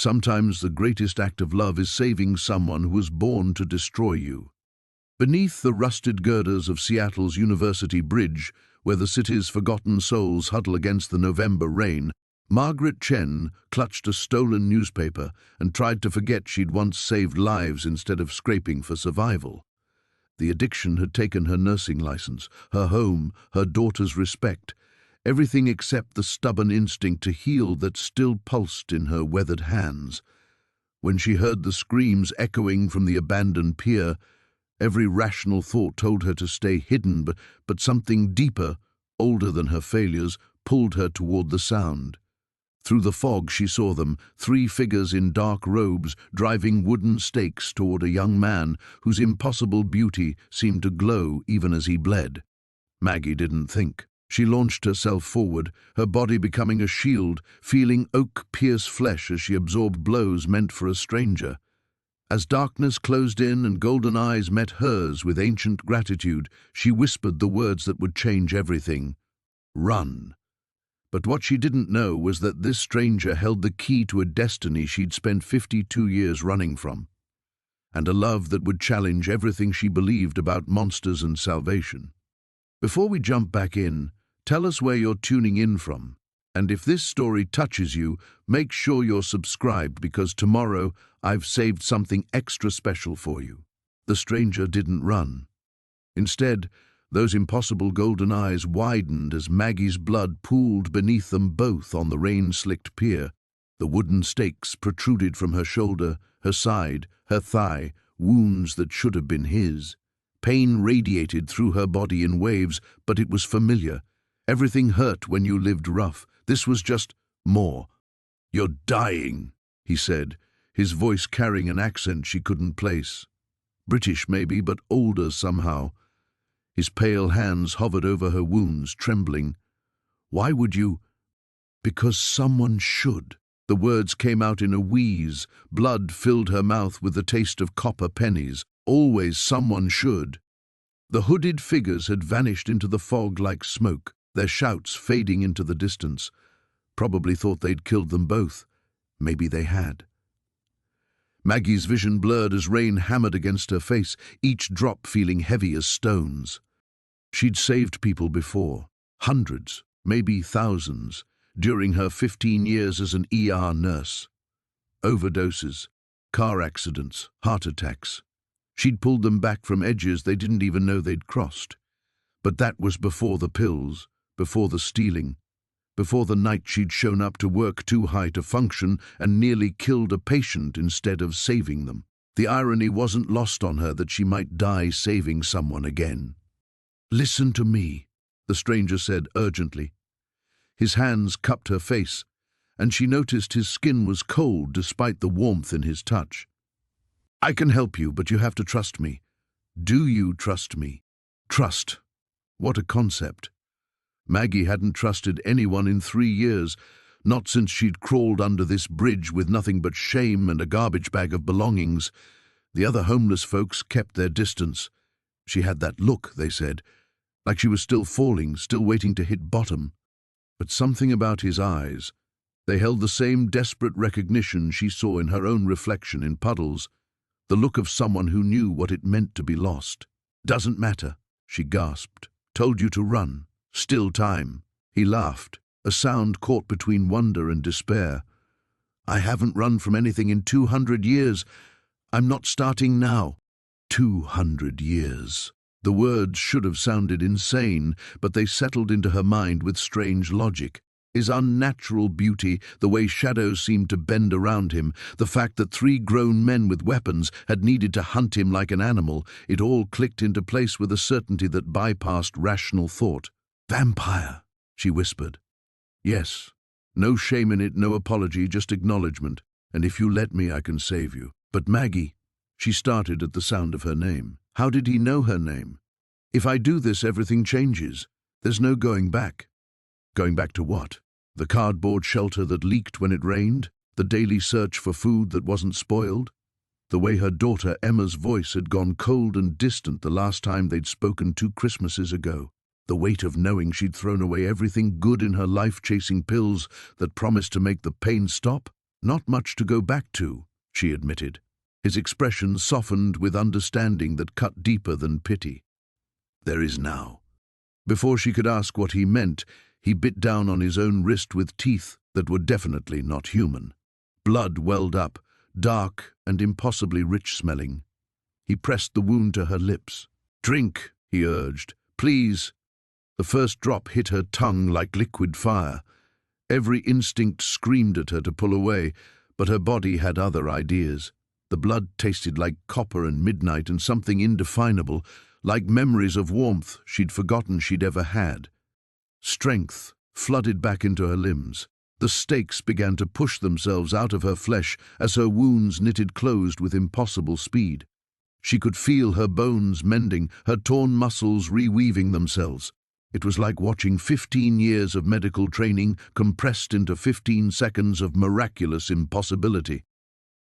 Sometimes the greatest act of love is saving someone who was born to destroy you. Beneath the rusted girders of Seattle's University Bridge, where the city's forgotten souls huddle against the November rain, Margaret Chen clutched a stolen newspaper and tried to forget she'd once saved lives instead of scraping for survival. The addiction had taken her nursing license, her home, her daughter's respect, everything except the stubborn instinct to heal that still pulsed in her weathered hands. When she heard the screams echoing from the abandoned pier, every rational thought told her to stay hidden, but something deeper, older than her failures, pulled her toward the sound. Through the fog she saw them, 3 figures in dark robes, driving wooden stakes toward a young man whose impossible beauty seemed to glow even as he bled. Maggie didn't think. She launched herself forward, her body becoming a shield, feeling oak-pierce flesh as she absorbed blows meant for a stranger. As darkness closed in and golden eyes met hers with ancient gratitude, she whispered the words that would change everything. Run. But what she didn't know was that this stranger held the key to a destiny she'd spent 52 years running from, and a love that would challenge everything she believed about monsters and salvation. Before we jump back in, tell us where you're tuning in from, and if this story touches you, make sure you're subscribed because tomorrow I've saved something extra special for you. The stranger didn't run. Instead, those impossible golden eyes widened as Maggie's blood pooled beneath them both on the rain-slicked pier. The wooden stakes protruded from her shoulder, her side, her thigh, wounds that should have been his. Pain radiated through her body in waves, but it was familiar. Everything hurt when you lived rough. This was just more. "You're dying," he said, his voice carrying an accent she couldn't place. British maybe, but older somehow. His pale hands hovered over her wounds, trembling. "Why would you?" "Because someone should." The words came out in a wheeze. Blood filled her mouth with the taste of copper pennies. Always someone should. The hooded figures had vanished into the fog like smoke, their shouts fading into the distance. Probably thought they'd killed them both. Maybe they had. Maggie's vision blurred as rain hammered against her face, each drop feeling heavy as stones. She'd saved people before, hundreds, maybe thousands, during her 15 years as an ER nurse. Overdoses, car accidents, heart attacks. She'd pulled them back from edges they didn't even know they'd crossed. But that was before the pills, before the stealing, before the night she'd shown up to work too high to function and nearly killed a patient instead of saving them. The irony wasn't lost on her that she might die saving someone again. "Listen to me," the stranger said urgently. His hands cupped her face, and she noticed his skin was cold despite the warmth in his touch. "I can help you, but you have to trust me. Do you trust me?" Trust. What a concept. Maggie hadn't trusted anyone in 3 years, not since she'd crawled under this bridge with nothing but shame and a garbage bag of belongings. The other homeless folks kept their distance. She had that look, they said, like she was still falling, still waiting to hit bottom. But something about his eyes. They held the same desperate recognition she saw in her own reflection in puddles, the look of someone who knew what it meant to be lost. "Doesn't matter," she gasped. "Told you to run. Still time." He laughed, a sound caught between wonder and despair. "I haven't run from anything in 200 years. I'm not starting now." 200 years. The words should have sounded insane, but they settled into her mind with strange logic. His unnatural beauty, the way shadows seemed to bend around him, the fact that 3 grown men with weapons had needed to hunt him like an animal, it all clicked into place with a certainty that bypassed rational thought. "Vampire," she whispered. "Yes. No shame in it, no apology, just acknowledgement. And if you let me, I can save you." "But Maggie," she started at the sound of her name. How did he know her name? "If I do this, everything changes. There's no going back." Going back to what? The cardboard shelter that leaked when it rained? The daily search for food that wasn't spoiled? The way her daughter Emma's voice had gone cold and distant the last time they'd spoken 2 Christmases ago? The weight of knowing she'd thrown away everything good in her life chasing pills that promised to make the pain stop? Not much to go back to, she admitted. His expression softened with understanding that cut deeper than pity. There is now. Before she could ask what he meant, he bit down on his own wrist with teeth that were definitely not human. Blood welled up, dark and impossibly rich-smelling. He pressed the wound to her lips. "Drink," he urged. "Please." The first drop hit her tongue like liquid fire. Every instinct screamed at her to pull away, but her body had other ideas. The blood tasted like copper and midnight and something indefinable, like memories of warmth she'd forgotten she'd ever had. Strength flooded back into her limbs. The stakes began to push themselves out of her flesh as her wounds knitted closed with impossible speed. She could feel her bones mending, her torn muscles reweaving themselves. It was like watching 15 years of medical training compressed into 15 seconds of miraculous impossibility.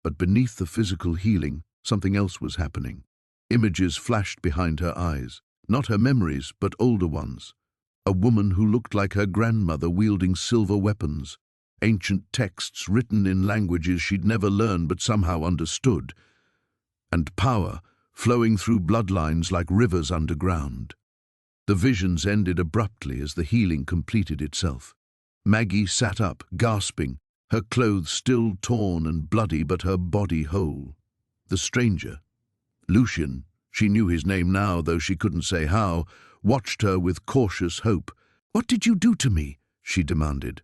But beneath the physical healing, something else was happening. Images flashed behind her eyes. Not her memories, but older ones. A woman who looked like her grandmother wielding silver weapons. Ancient texts written in languages she'd never learned but somehow understood. And power flowing through bloodlines like rivers underground. The visions ended abruptly as the healing completed itself. Maggie sat up, gasping, her clothes still torn and bloody but her body whole. The stranger, Lucian, she knew his name now though she couldn't say how, watched her with cautious hope. "What did you do to me?" she demanded.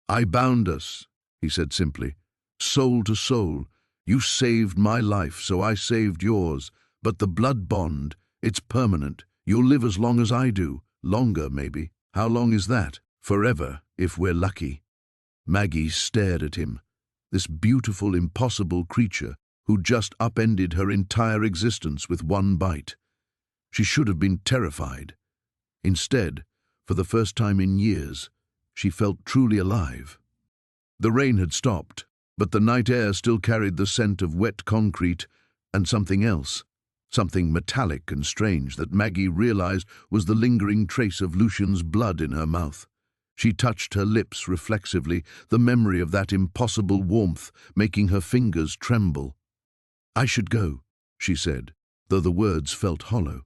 "I bound us," he said simply. "Soul to soul. You saved my life, so I saved yours. But the blood bond, it's permanent. You'll live as long as I do. Longer, maybe. How long is that? Forever, if we're lucky." Maggie stared at him. This beautiful, impossible creature who'd just upended her entire existence with one bite. She should have been terrified. Instead, for the first time in years, she felt truly alive. The rain had stopped, but the night air still carried the scent of wet concrete and something else, something metallic and strange that Maggie realized was the lingering trace of Lucian's blood in her mouth. She touched her lips reflexively, the memory of that impossible warmth making her fingers tremble. "I should go," she said, though the words felt hollow.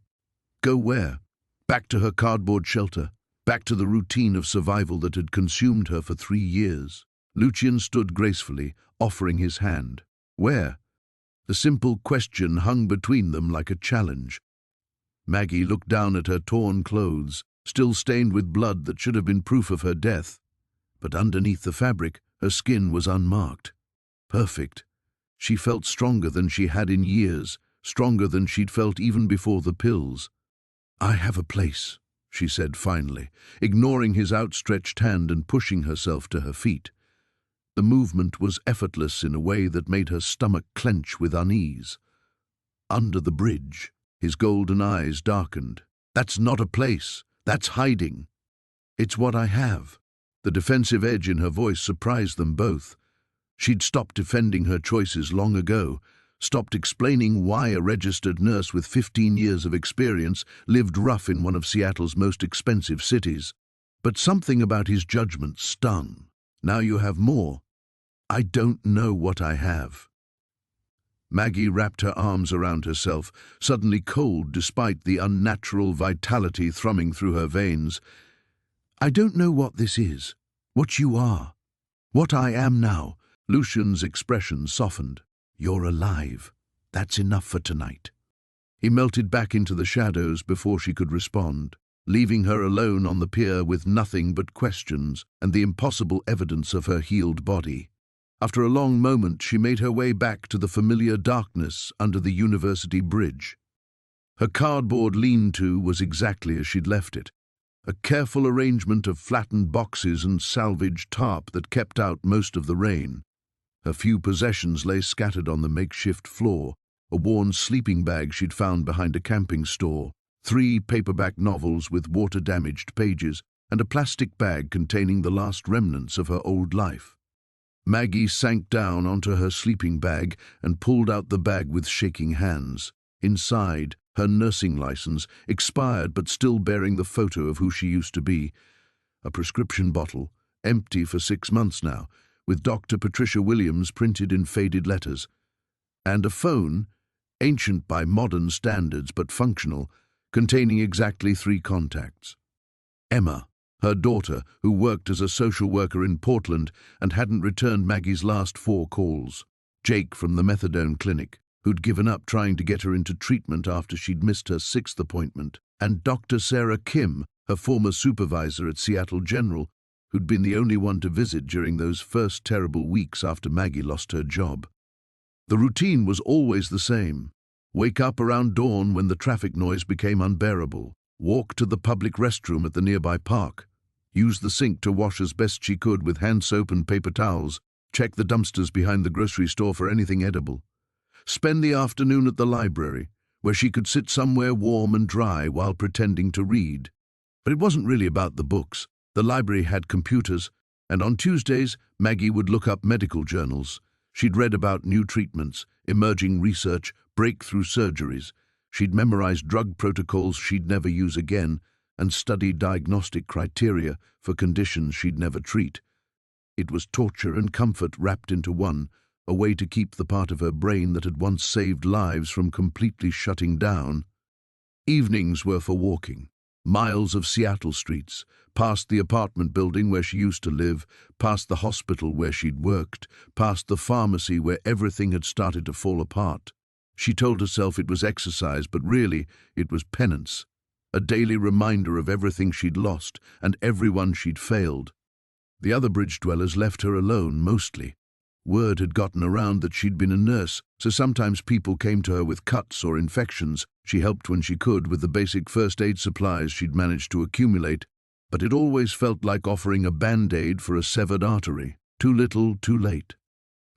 Go where? Back to her cardboard shelter, back to the routine of survival that had consumed her for 3 years. Lucian stood gracefully, offering his hand. Where? The simple question hung between them like a challenge. Maggie looked down at her torn clothes, still stained with blood that should have been proof of her death. But underneath the fabric, her skin was unmarked. Perfect. She felt stronger than she had in years, stronger than she'd felt even before the pills. "I have a place," she said finally, ignoring his outstretched hand and pushing herself to her feet. The movement was effortless in a way that made her stomach clench with unease. Under the bridge, his golden eyes darkened. "That's not a place. That's hiding." "It's what I have." The defensive edge in her voice surprised them both. She'd stopped defending her choices long ago, stopped explaining why a registered nurse with 15 years of experience lived rough in one of Seattle's most expensive cities. But something about his judgment stung. "Now you have more." "I don't know what I have." Maggie wrapped her arms around herself, suddenly cold despite the unnatural vitality thrumming through her veins. "I don't know what this is, what you are, what I am now." Lucian's expression softened. "You're alive. That's enough for tonight." He melted back into the shadows before she could respond, leaving her alone on the pier with nothing but questions and the impossible evidence of her healed body. After a long moment, she made her way back to the familiar darkness under the university bridge. Her cardboard lean-to was exactly as she'd left it, a careful arrangement of flattened boxes and salvaged tarp that kept out most of the rain. Her few possessions lay scattered on the makeshift floor, a worn sleeping bag she'd found behind a camping store, 3 paperback novels with water-damaged pages, and a plastic bag containing the last remnants of her old life. Maggie sank down onto her sleeping bag and pulled out the bag with shaking hands. Inside, her nursing license, expired but still bearing the photo of who she used to be. A prescription bottle, empty for 6 months now, with Dr. Patricia Williams printed in faded letters, and a phone, ancient by modern standards but functional, containing exactly 3 contacts. Emma, her daughter, who worked as a social worker in Portland and hadn't returned Maggie's last 4 calls. Jake from the methadone clinic, who'd given up trying to get her into treatment after she'd missed her 6th appointment, and Dr. Sarah Kim, her former supervisor at Seattle General, who'd been the only one to visit during those first terrible weeks after Maggie lost her job. The routine was always the same. Wake up around dawn when the traffic noise became unbearable. Walk to the public restroom at the nearby park. Use the sink to wash as best she could with hand soap and paper towels. Check the dumpsters behind the grocery store for anything edible. Spend the afternoon at the library, where she could sit somewhere warm and dry while pretending to read. But it wasn't really about the books. The library had computers, and on Tuesdays, Maggie would look up medical journals. She'd read about new treatments, emerging research, breakthrough surgeries. She'd memorized drug protocols she'd never use again and studied diagnostic criteria for conditions she'd never treat. It was torture and comfort wrapped into one, a way to keep the part of her brain that had once saved lives from completely shutting down. Evenings were for walking. Miles of Seattle streets, past the apartment building where she used to live, past the hospital where she'd worked, past the pharmacy where everything had started to fall apart. She told herself it was exercise, but really it was penance, a daily reminder of everything she'd lost and everyone she'd failed. The other bridge dwellers left her alone, mostly. Word had gotten around that she'd been a nurse, so sometimes people came to her with cuts or infections. She helped when she could with the basic first aid supplies she'd managed to accumulate, but it always felt like offering a band-aid for a severed artery. Too little, too late.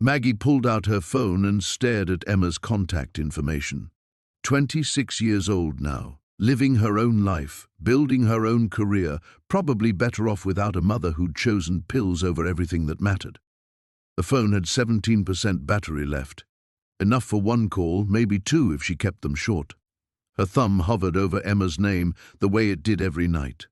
Maggie pulled out her phone and stared at Emma's contact information. 26 years old now, living her own life, building her own career, probably better off without a mother who'd chosen pills over everything that mattered. The phone had 17% battery left. Enough for 1 call, maybe 2 if she kept them short. Her thumb hovered over Emma's name the way it did every night.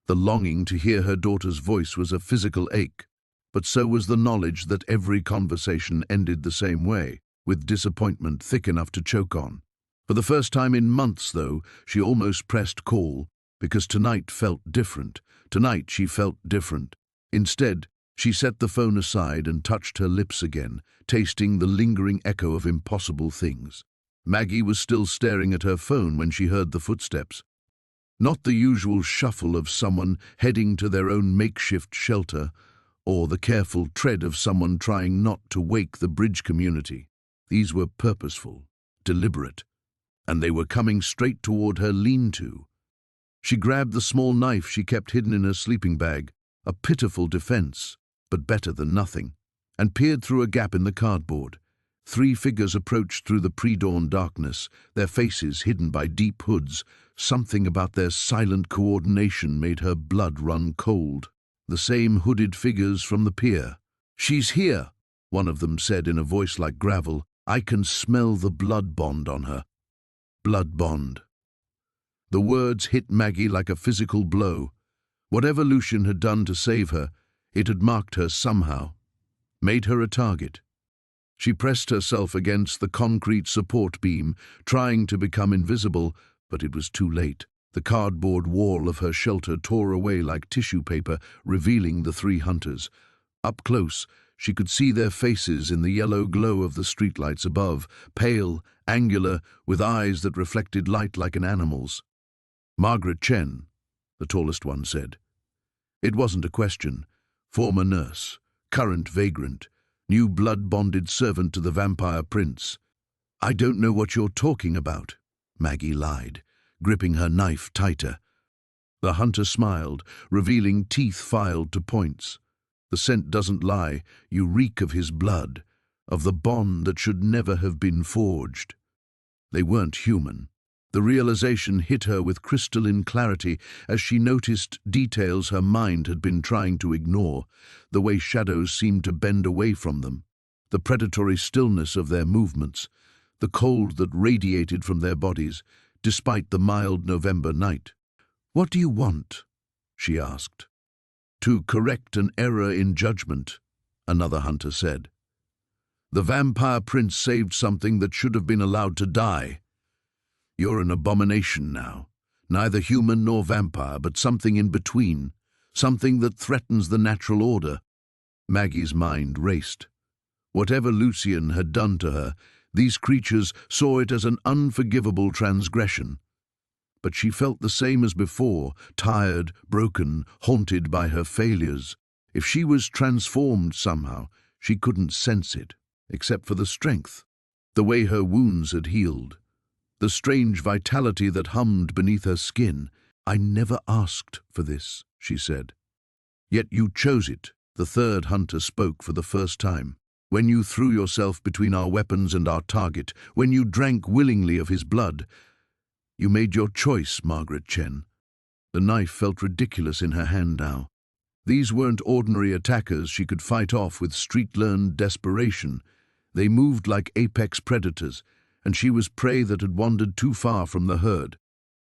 The longing to hear her daughter's voice was a physical ache, but so was the knowledge that every conversation ended the same way, with disappointment thick enough to choke on. For the first time in months, though, she almost pressed call, because tonight felt different. Tonight she felt different. Instead, she set the phone aside and touched her lips again, tasting the lingering echo of impossible things. Maggie was still staring at her phone when she heard the footsteps. Not the usual shuffle of someone heading to their own makeshift shelter, or the careful tread of someone trying not to wake the bridge community. These were purposeful, deliberate, and they were coming straight toward her lean-to. She grabbed the small knife she kept hidden in her sleeping bag, a pitiful defense, but better than nothing, and peered through a gap in the cardboard. 3 figures approached through the pre-dawn darkness, their faces hidden by deep hoods. Something about their silent coordination made her blood run cold. The same hooded figures from the pier. "She's here," one of them said in a voice like gravel. "I can smell the blood bond on her." Blood bond. The words hit Maggie like a physical blow. Whatever Lucian had done to save her, it had marked her somehow, made her a target. She pressed herself against the concrete support beam, trying to become invisible, but it was too late. The cardboard wall of her shelter tore away like tissue paper, revealing the 3 hunters. Up close, she could see their faces in the yellow glow of the streetlights above, pale, angular, with eyes that reflected light like an animal's. "Margaret Chen," the tallest one said. It wasn't a question. Former nurse, current vagrant, new blood-bonded servant to the vampire prince. "I don't know what you're talking about," Maggie lied, gripping her knife tighter. The hunter smiled, revealing teeth filed to points. "The scent doesn't lie. You reek of his blood, of the bond that should never have been forged." They weren't human. The realization hit her with crystalline clarity as she noticed details her mind had been trying to ignore, the way shadows seemed to bend away from them, the predatory stillness of their movements, the cold that radiated from their bodies, despite the mild November night. "What do you want?" she asked. "To correct an error in judgment," another hunter said. The vampire prince saved something that should have been allowed to die. You're an abomination now, neither human nor vampire, but something in between, something that threatens the natural order. Maggie's mind raced. Whatever Lucian had done to her, these creatures saw it as an unforgivable transgression. But she felt the same as before, tired, broken, haunted by her failures. If she was transformed somehow, she couldn't sense it, except for the strength, the way her wounds had healed, the strange vitality that hummed beneath her skin. I never asked for this, she said. Yet you chose it, the third hunter spoke for the first time. When you threw yourself between our weapons and our target, when you drank willingly of his blood, you made your choice, Margaret Chen. The knife felt ridiculous in her hand now. These weren't ordinary attackers she could fight off with street-learned desperation. They moved like apex predators, and she was prey that had wandered too far from the herd.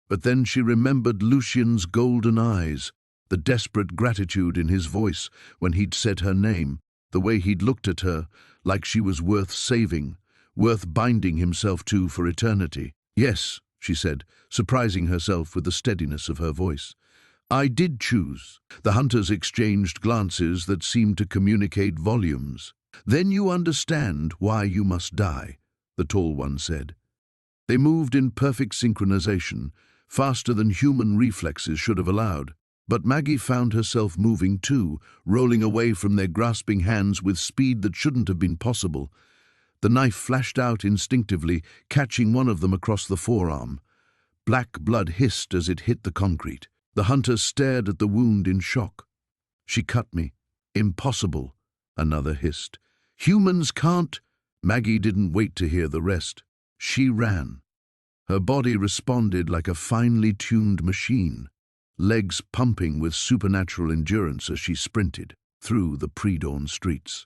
But then she remembered Lucian's golden eyes, the desperate gratitude in his voice when he'd said her name, the way he'd looked at her, like she was worth saving, worth binding himself to for eternity. Yes, she said, surprising herself with the steadiness of her voice. I did choose. The hunters exchanged glances that seemed to communicate volumes. Then you understand why you must die, the tall one said. They moved in perfect synchronization, faster than human reflexes should have allowed. But Maggie found herself moving too, rolling away from their grasping hands with speed that shouldn't have been possible. The knife flashed out instinctively, catching one of them across the forearm. Black blood hissed as it hit the concrete. The hunter stared at the wound in shock. She cut me. Impossible, another hissed. Humans can't. Maggie didn't wait to hear the rest. She ran. Her body responded like a finely tuned machine, legs pumping with supernatural endurance as she sprinted through the pre-dawn streets.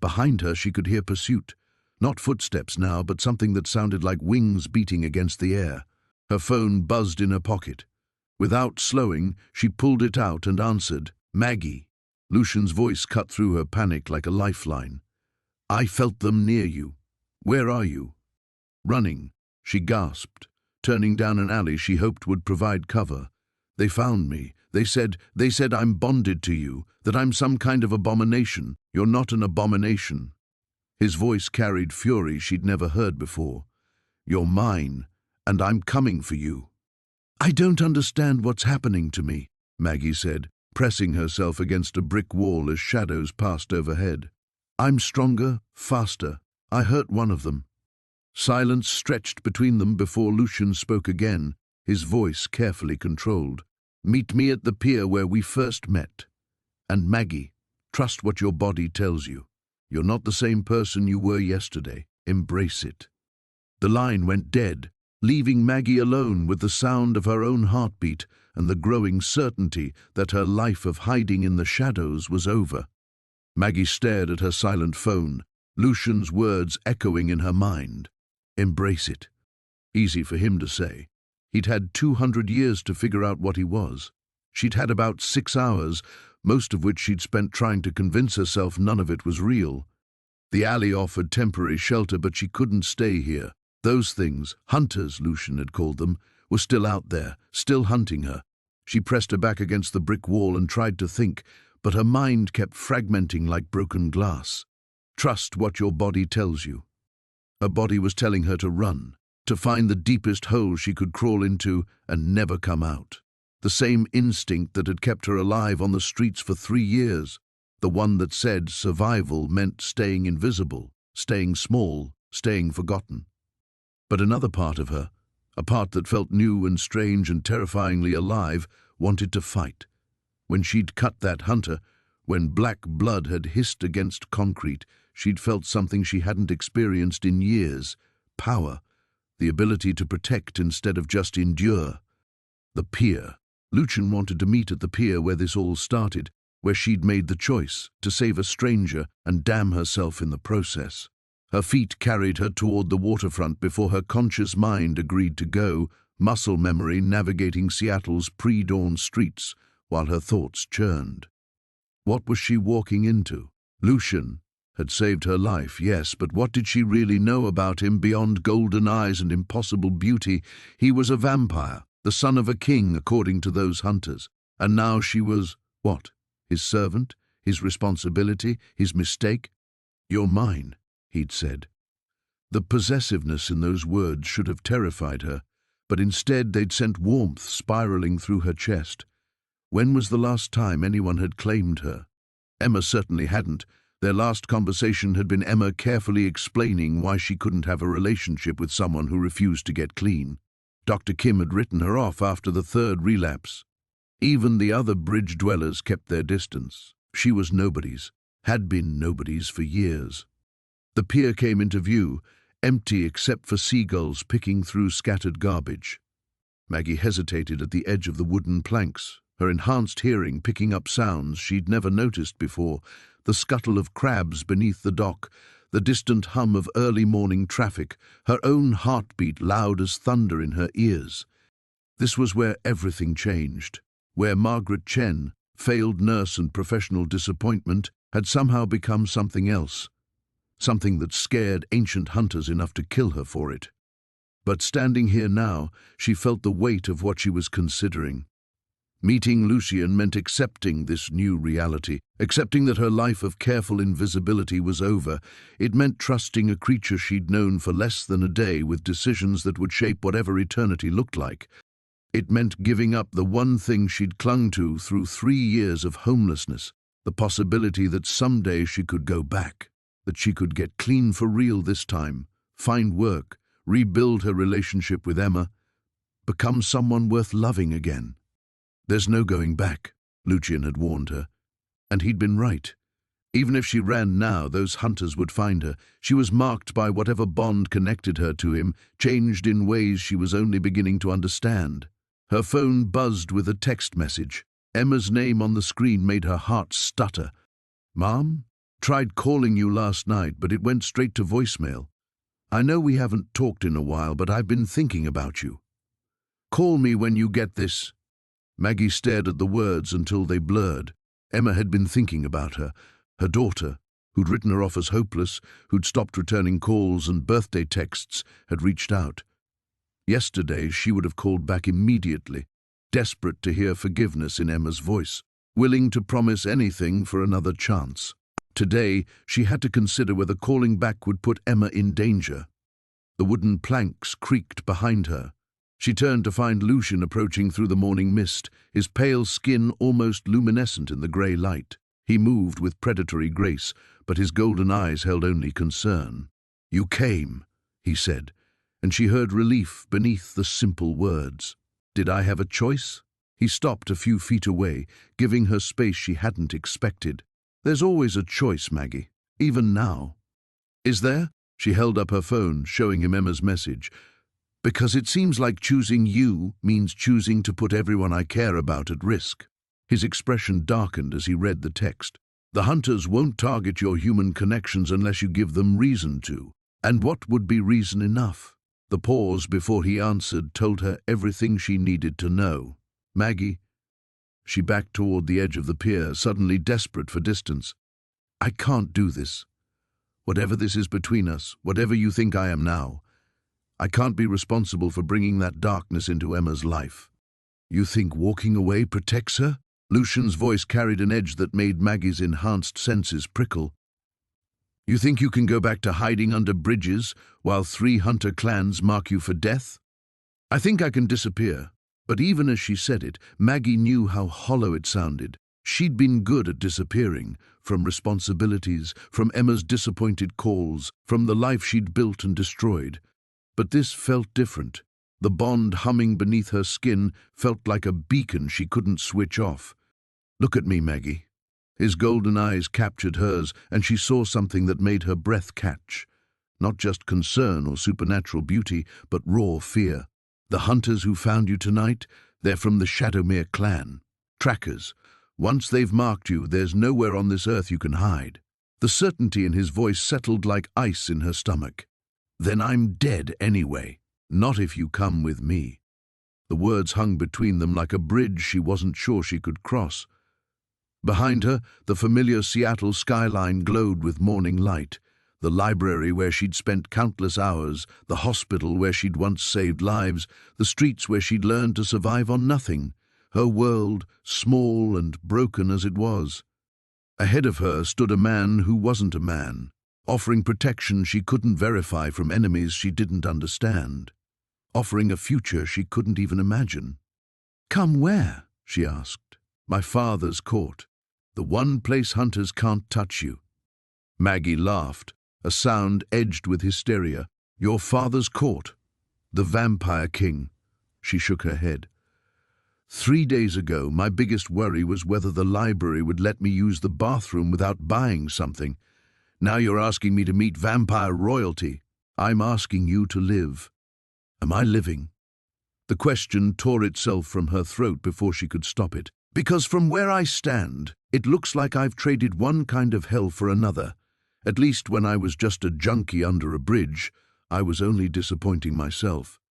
Behind her she could hear pursuit, not footsteps now, but something that sounded like wings beating against the air. Her phone buzzed in her pocket. Without slowing, she pulled it out and answered, Maggie. Lucian's voice cut through her panic like a lifeline. I felt them near you. Where are you? Running, she gasped, turning down an alley she hoped would provide cover. They found me. They said I'm bonded to you, that I'm some kind of abomination. You're not an abomination. His voice carried fury she'd never heard before. You're mine, and I'm coming for you. I don't understand what's happening to me, Maggie said, pressing herself against a brick wall as shadows passed overhead. I'm stronger, faster. I hurt one of them. Silence stretched between them before Lucian spoke again, his voice carefully controlled. Meet me at the pier where we first met. And Maggie, trust what your body tells you. You're not the same person you were yesterday. Embrace it. The line went dead, leaving Maggie alone with the sound of her own heartbeat and the growing certainty that her life of hiding in the shadows was over. Maggie stared at her silent phone, Lucian's words echoing in her mind. Embrace it. Easy for him to say. He'd had 200 years to figure out what he was. She'd had about 6 hours, most of which she'd spent trying to convince herself none of it was real. The alley offered temporary shelter, but she couldn't stay here. Those things, hunters Lucian had called them, were still out there, still hunting her. She pressed her back against the brick wall and tried to think, but her mind kept fragmenting like broken glass. Trust what your body tells you. Her body was telling her to run, to find the deepest hole she could crawl into and never come out. The same instinct that had kept her alive on the streets for 3 years, the one that said survival meant staying invisible, staying small, staying forgotten. But another part of her, a part that felt new and strange and terrifyingly alive, wanted to fight. When she'd cut that hunter, when black blood had hissed against concrete, she'd felt something she hadn't experienced in years, power, the ability to protect instead of just endure. The pier. Lucian wanted to meet at the pier where this all started, where she'd made the choice to save a stranger and damn herself in the process. Her feet carried her toward the waterfront before her conscious mind agreed to go, muscle memory navigating Seattle's pre-dawn streets while her thoughts churned. What was she walking into? Lucian had saved her life, yes, but what did she really know about him beyond golden eyes and impossible beauty? He was a vampire, the son of a king, according to those hunters. And now she was, what? His servant? His responsibility? His mistake? "You're mine," he'd said. The possessiveness in those words should have terrified her, but instead they'd sent warmth spiraling through her chest. When was the last time anyone had claimed her? Emma certainly hadn't. Their last conversation had been Emma carefully explaining why she couldn't have a relationship with someone who refused to get clean. Dr. Kim had written her off after the third relapse. Even the other bridge dwellers kept their distance. She was nobody's, had been nobody's for years. The pier came into view, empty except for seagulls picking through scattered garbage. Maggie hesitated at the edge of the wooden planks, her enhanced hearing picking up sounds she'd never noticed before, the scuttle of crabs beneath the dock, the distant hum of early morning traffic, her own heartbeat loud as thunder in her ears. This was where everything changed, where Margaret Chen, failed nurse and professional disappointment, had somehow become something else, something that scared ancient hunters enough to kill her for it. But standing here now, she felt the weight of what she was considering. Meeting Lucian meant accepting this new reality, accepting that her life of careful invisibility was over. It meant trusting a creature she'd known for less than a day with decisions that would shape whatever eternity looked like. It meant giving up the one thing she'd clung to through 3 years of homelessness, the possibility that someday she could go back, that she could get clean for real this time, find work, rebuild her relationship with Emma, become someone worth loving again. "There's no going back," Lucian had warned her. And he'd been right. Even if she ran now, those hunters would find her. She was marked by whatever bond connected her to him, changed in ways she was only beginning to understand. Her phone buzzed with a text message. Emma's name on the screen made her heart stutter. "Mom? Tried calling you last night, but it went straight to voicemail. I know we haven't talked in a while, but I've been thinking about you. Call me when you get this." Maggie stared at the words until they blurred. Emma had been thinking about her daughter, who'd written her off as hopeless, who'd stopped returning calls and birthday texts, had reached out. Yesterday she would have called back immediately, desperate to hear forgiveness in Emma's voice, willing to promise anything for another chance. Today she had to consider whether calling back would put Emma in danger. The wooden planks creaked behind her. She turned to find Lucian approaching through the morning mist, his pale skin almost luminescent in the grey light. He moved with predatory grace, but his golden eyes held only concern. "You came," he said, and she heard relief beneath the simple words. "Did I have a choice?" He stopped a few feet away, giving her space she hadn't expected. "There's always a choice, Maggie, even now." "Is there?" She held up her phone, showing him Emma's message. "Because it seems like choosing you means choosing to put everyone I care about at risk." His expression darkened as he read the text. "The hunters won't target your human connections unless you give them reason to. And what would be reason enough?" The pause before he answered told her everything she needed to know. "Maggie," she backed toward the edge of the pier, suddenly desperate for distance. "I can't do this. Whatever this is between us, whatever you think I am now, I can't be responsible for bringing that darkness into Emma's life." "You think walking away protects her?" Lucian's voice carried an edge that made Maggie's enhanced senses prickle. "You think you can go back to hiding under bridges while 3 hunter clans mark you for death?" "I think I can disappear." But even as she said it, Maggie knew how hollow it sounded. She'd been good at disappearing, from responsibilities, from Emma's disappointed calls, from the life she'd built and destroyed. But this felt different. The bond humming beneath her skin felt like a beacon she couldn't switch off. "Look at me, Maggie." His golden eyes captured hers, and she saw something that made her breath catch. Not just concern or supernatural beauty, but raw fear. "The hunters who found you tonight, they're from the Shadowmere clan. Trackers. Once they've marked you, there's nowhere on this earth you can hide." The certainty in his voice settled like ice in her stomach. "Then I'm dead anyway. Not if you come with me." The words hung between them like a bridge she wasn't sure she could cross. Behind her, the familiar Seattle skyline glowed with morning light. The library where she'd spent countless hours, the hospital where she'd once saved lives, the streets where she'd learned to survive on nothing. Her world, small and broken as it was. Ahead of her stood a man who wasn't a man, offering protection she couldn't verify from enemies she didn't understand, offering a future she couldn't even imagine. "Come where?" she asked. "My father's court. The one place hunters can't touch you." Maggie laughed, a sound edged with hysteria. "Your father's court? The Vampire King?" She shook her head. 3 days ago, my biggest worry was whether the library would let me use the bathroom without buying something. Now you're asking me to meet vampire royalty. I'm asking you to live. Am I living?" The question tore itself from her throat before she could stop it. "Because from where I stand, it looks like I've traded one kind of hell for another. At least when I was just a junkie under a bridge, I was only disappointing myself."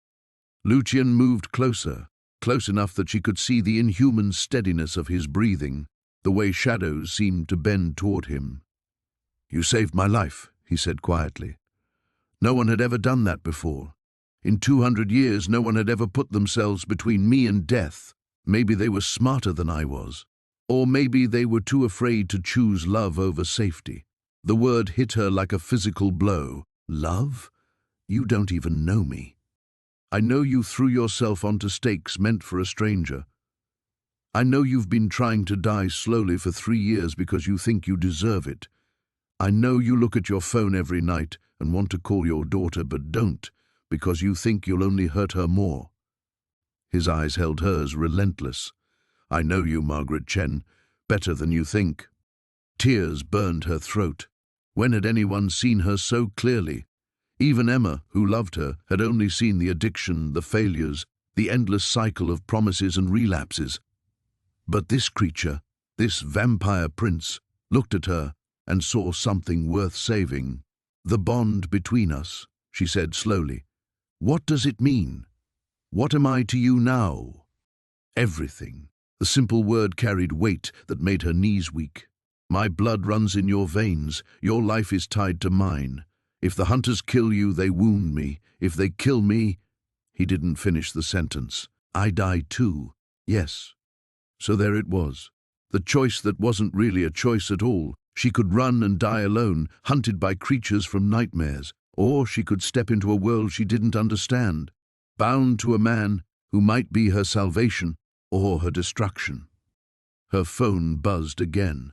Lucian moved closer, close enough that she could see the inhuman steadiness of his breathing, the way shadows seemed to bend toward him. "You saved my life," he said quietly. "No one had ever done that before. In 200 years, no one had ever put themselves between me and death. Maybe they were smarter than I was. Or maybe they were too afraid to choose love over safety." The word hit her like a physical blow. "Love? You don't even know me. I know you threw yourself onto stakes meant for a stranger. I know you've been trying to die slowly for 3 years because you think you deserve it. I know you look at your phone every night and want to call your daughter but don't, because you think you'll only hurt her more." His eyes held hers, relentless. "I know you, Margaret Chen, better than you think." Tears burned her throat. When had anyone seen her so clearly? Even Emma, who loved her, had only seen the addiction, the failures, the endless cycle of promises and relapses. But this creature, this vampire prince, looked at her and saw something worth saving. "The bond between us," she said slowly. "What does it mean? What am I to you now?" "Everything." The simple word carried weight that made her knees weak. "My blood runs in your veins. Your life is tied to mine. If the hunters kill you, they wound me. If they kill me—" He didn't finish the sentence. "I die too. Yes." So there it was. The choice that wasn't really a choice at all. She could run and die alone, hunted by creatures from nightmares. Or she could step into a world she didn't understand, bound to a man who might be her salvation or her destruction. Her phone buzzed again.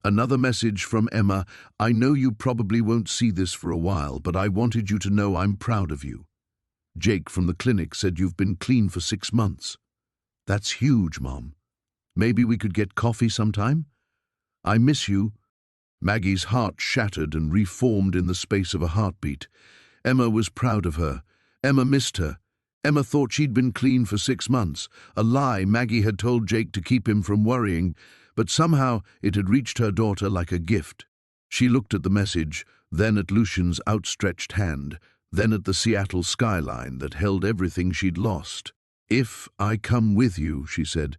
Another message from Emma. "I know you probably won't see this for a while, but I wanted you to know I'm proud of you. Jake from the clinic said you've been clean for 6 months. That's huge, Mom. Maybe we could get coffee sometime? I miss you." Maggie's heart shattered and reformed in the space of a heartbeat. Emma was proud of her. Emma missed her. Emma thought she'd been clean for 6 months, a lie Maggie had told Jake to keep him from worrying, but somehow it had reached her daughter like a gift. She looked at the message, then at Lucian's outstretched hand, then at the Seattle skyline that held everything she'd lost. "If I come with you," she said,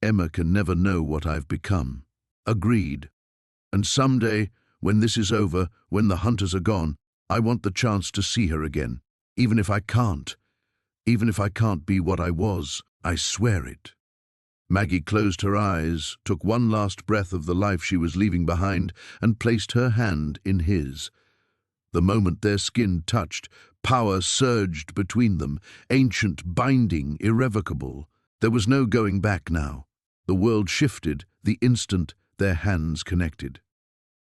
"Emma can never know what I've become." Agreed. "And someday, when this is over, when the hunters are gone, I want the chance to see her again, even if I can't. Even if I can't be what I was, I swear it." Maggie closed her eyes, took one last breath of the life she was leaving behind, and placed her hand in his. The moment their skin touched, power surged between them, ancient, binding, irrevocable. There was no going back now. The world shifted the instant their hands connected.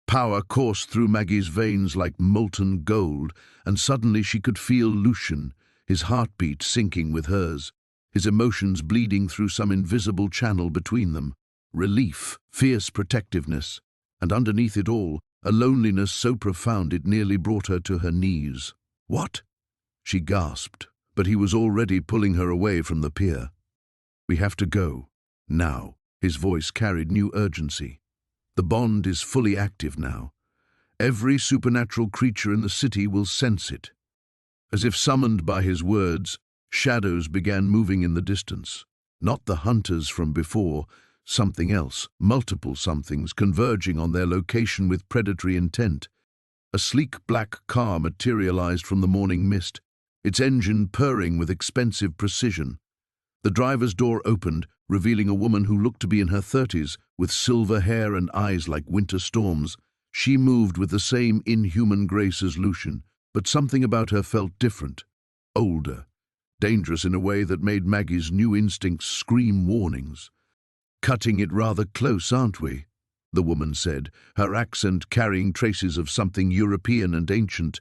Power coursed through Maggie's veins like molten gold, and suddenly she could feel Lucian, his heartbeat syncing with hers, his emotions bleeding through some invisible channel between them. Relief, fierce protectiveness, and underneath it all, a loneliness so profound it nearly brought her to her knees. "What?" she gasped, but he was already pulling her away from the pier. "We have to go. Now." His voice carried new urgency. "The bond is fully active now. Every supernatural creature in the city will sense it." As if summoned by his words, shadows began moving in the distance. Not the hunters from before, something else, multiple somethings converging on their location with predatory intent. A sleek black car materialized from the morning mist, its engine purring with expensive precision. The driver's door opened, revealing a woman who looked to be in her 30s, with silver hair and eyes like winter storms. She moved with the same inhuman grace as Lucian, but something about her felt different, older, dangerous in a way that made Maggie's new instincts scream warnings. "Cutting it rather close, aren't we?" the woman said, her accent carrying traces of something European and ancient.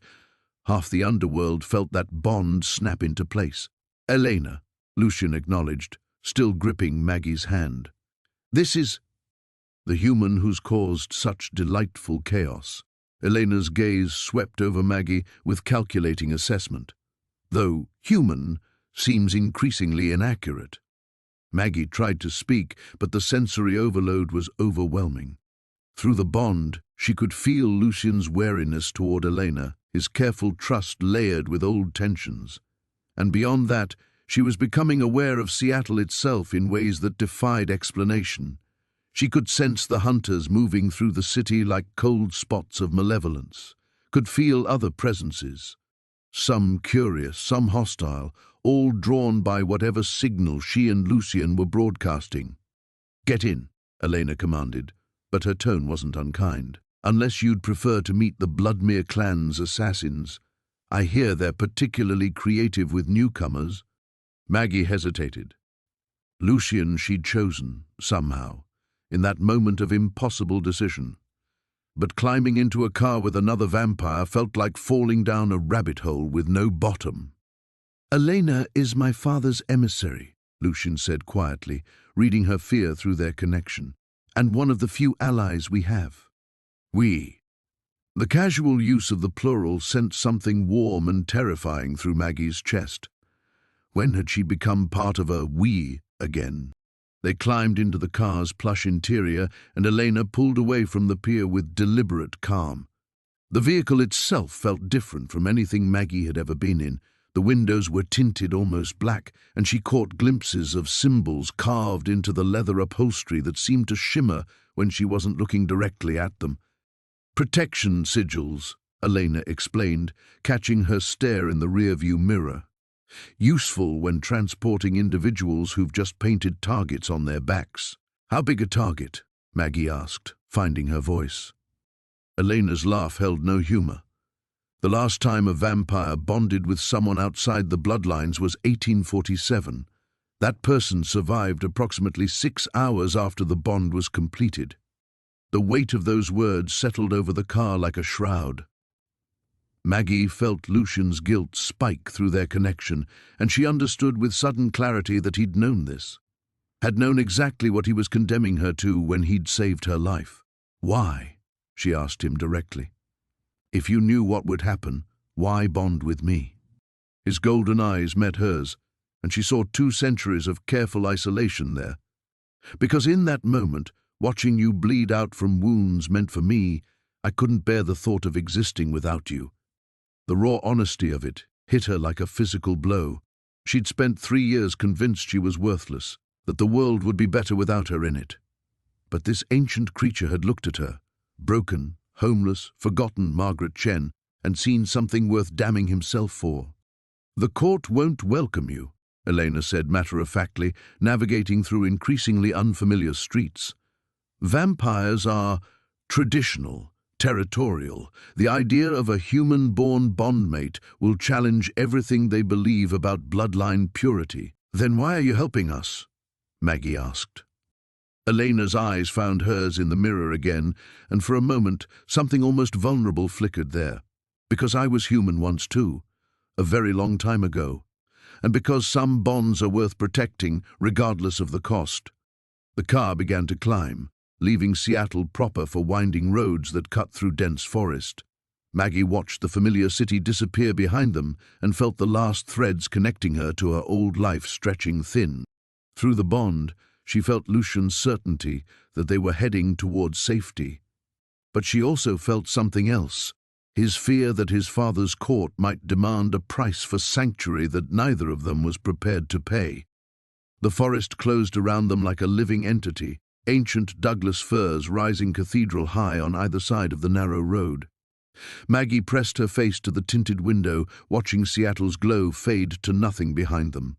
Half the underworld felt that bond snap into place. "Elena," Lucian acknowledged, still gripping Maggie's hand. "This is the human who's caused such delightful chaos." Elena's gaze swept over Maggie with calculating assessment. Though human seems increasingly inaccurate. Maggie tried to speak, but the sensory overload was overwhelming. Through the bond, she could feel Lucian's wariness toward Elena, his careful trust layered with old tensions. And beyond that, she was becoming aware of Seattle itself in ways that defied explanation. She could sense the hunters moving through the city like cold spots of malevolence, could feel other presences, some curious, some hostile, all drawn by whatever signal she and Lucian were broadcasting. "Get in," Elena commanded, but her tone wasn't unkind. "Unless you'd prefer to meet the Bloodmere clan's assassins. I hear they're particularly creative with newcomers." Maggie hesitated. Lucian she'd chosen, somehow, in that moment of impossible decision. But climbing into a car with another vampire felt like falling down a rabbit hole with no bottom. "Elena is my father's emissary," Lucian said quietly, reading her fear through their connection, "and one of the few allies we have." "We." The casual use of the plural sent something warm and terrifying through Maggie's chest. When had she become part of a "we" again? They climbed into the car's plush interior, and Elena pulled away from the pier with deliberate calm. The vehicle itself felt different from anything Maggie had ever been in. The windows were tinted almost black, and she caught glimpses of symbols carved into the leather upholstery that seemed to shimmer when she wasn't looking directly at them. "Protection sigils," Elena explained, catching her stare in the rearview mirror. "Useful when transporting individuals who've just painted targets on their backs." "How big a target?" Maggie asked, finding her voice. Elena's laugh held no humor. The last time a vampire bonded with someone outside the bloodlines was 1847. That person survived approximately 6 hours after the bond was completed. The weight of those words settled over the car like a shroud. Maggie felt Lucian's guilt spike through their connection, and she understood with sudden clarity that he'd known this. Had known exactly what he was condemning her to when he'd saved her life. "Why?" she asked him directly. "If you knew what would happen, why bond with me?" His golden eyes met hers, and she saw 2 centuries of careful isolation there. "Because in that moment, watching you bleed out from wounds meant for me, I couldn't bear the thought of existing without you." The raw honesty of it hit her like a physical blow. She'd spent 3 years convinced she was worthless, that the world would be better without her in it. But this ancient creature had looked at her, broken, homeless, forgotten Margaret Chen, and seen something worth damning himself for. "The court won't welcome you," Elena said matter-of-factly, navigating through increasingly unfamiliar streets. "Vampires are traditional, territorial. The idea of a human-born bondmate will challenge everything they believe about bloodline purity." "Then why are you helping us?" Maggie asked. Elena's eyes found hers in the mirror again, and for a moment something almost vulnerable flickered there. "Because I was human once too, a very long time ago, and because some bonds are worth protecting, regardless of the cost." The car began to climb, leaving Seattle proper for winding roads that cut through dense forest. Maggie watched the familiar city disappear behind them and felt the last threads connecting her to her old life stretching thin. Through the bond, she felt Lucian's certainty that they were heading towards safety. But she also felt something else, his fear that his father's court might demand a price for sanctuary that neither of them was prepared to pay. The forest closed around them like a living entity, ancient Douglas firs rising cathedral high on either side of the narrow road. Maggie pressed her face to the tinted window, watching Seattle's glow fade to nothing behind them.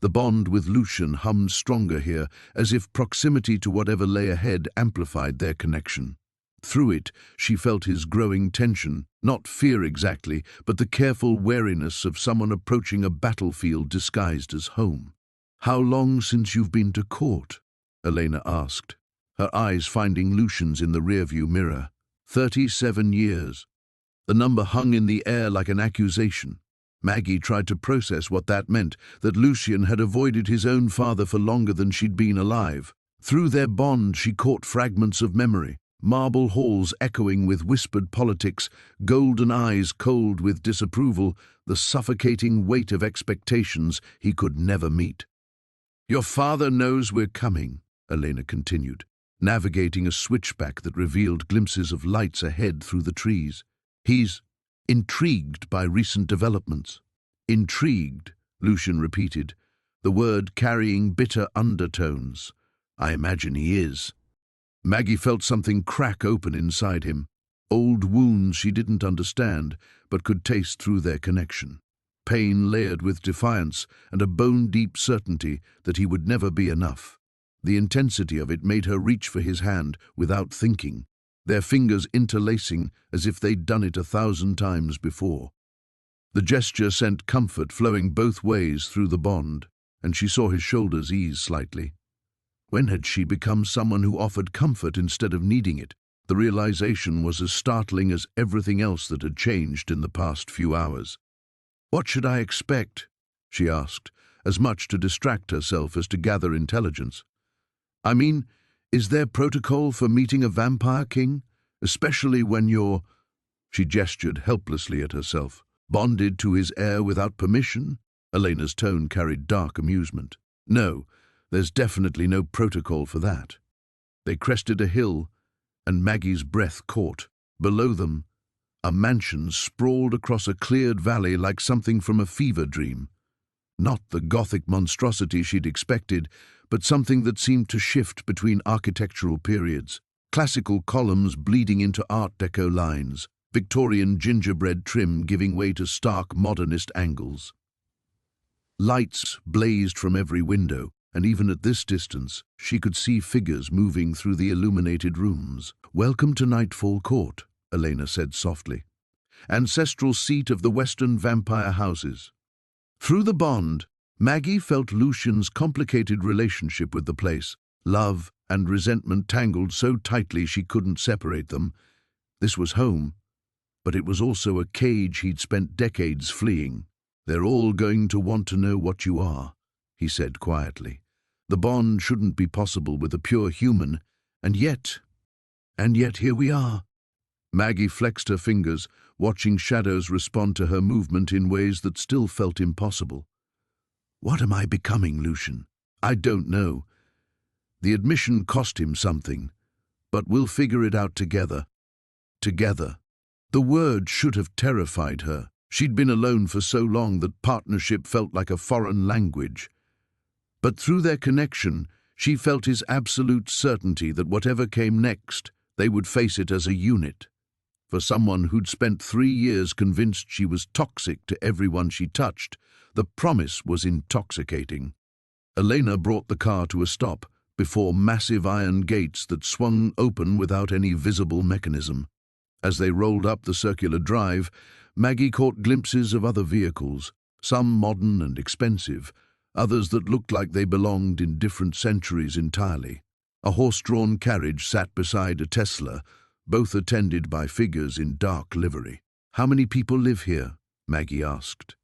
The bond with Lucian hummed stronger here, as if proximity to whatever lay ahead amplified their connection. Through it, she felt his growing tension, not fear exactly, but the careful wariness of someone approaching a battlefield disguised as home. "How long since you've been to court?" Elena asked, her eyes finding Lucian's in the rearview mirror. 37 years. The number hung in the air like an accusation. Maggie tried to process what that meant, that Lucian had avoided his own father for longer than she'd been alive. Through their bond she caught fragments of memory, marble halls echoing with whispered politics, golden eyes cold with disapproval, the suffocating weight of expectations he could never meet. "Your father knows we're coming," Elena continued, navigating a switchback that revealed glimpses of lights ahead through the trees. "He's intrigued by recent developments." "Intrigued," Lucian repeated, the word carrying bitter undertones. "I imagine he is." Maggie felt something crack open inside him, old wounds she didn't understand, but could taste through their connection. Pain layered with defiance and a bone-deep certainty that he would never be enough. The intensity of it made her reach for his hand without thinking, their fingers interlacing as if they'd done it 1,000 times before. The gesture sent comfort flowing both ways through the bond, and she saw his shoulders ease slightly. When had she become someone who offered comfort instead of needing it? The realization was as startling as everything else that had changed in the past few hours. "What should I expect?" she asked, as much to distract herself as to gather intelligence. "I mean, is there protocol for meeting a vampire king? Especially when you're—" she gestured helplessly at herself. "Bonded to his heir without permission?" Elena's tone carried dark amusement. "No, there's definitely no protocol for that." They crested a hill, and Maggie's breath caught. Below them, a mansion sprawled across a cleared valley like something from a fever dream. Not the Gothic monstrosity she'd expected, but something that seemed to shift between architectural periods. Classical columns bleeding into Art Deco lines, Victorian gingerbread trim giving way to stark modernist angles. Lights blazed from every window, and even at this distance, she could see figures moving through the illuminated rooms. "Welcome to Nightfall Court," Elena said softly. "Ancestral seat of the Western vampire houses." Through the bond, Maggie felt Lucian's complicated relationship with the place, love and resentment tangled so tightly she couldn't separate them. This was home, but it was also a cage he'd spent decades fleeing. "They're all going to want to know what you are," he said quietly. "The bond shouldn't be possible with a pure human, and yet here we are." Maggie flexed her fingers, watching shadows respond to her movement in ways that still felt impossible. "What am I becoming, Lucian? I don't know. The admission cost him something, but we'll figure it out together." Together. The word should have terrified her. She'd been alone for so long that partnership felt like a foreign language. But through their connection, she felt his absolute certainty that whatever came next, they would face it as a unit. For someone who'd spent 3 years convinced she was toxic to everyone she touched, the promise was intoxicating. Elena brought the car to a stop before massive iron gates that swung open without any visible mechanism. As they rolled up the circular drive, Maggie caught glimpses of other vehicles, some modern and expensive, others that looked like they belonged in different centuries entirely. A horse-drawn carriage sat beside a Tesla, both attended by figures in dark livery. "How many people live here?" Maggie asked.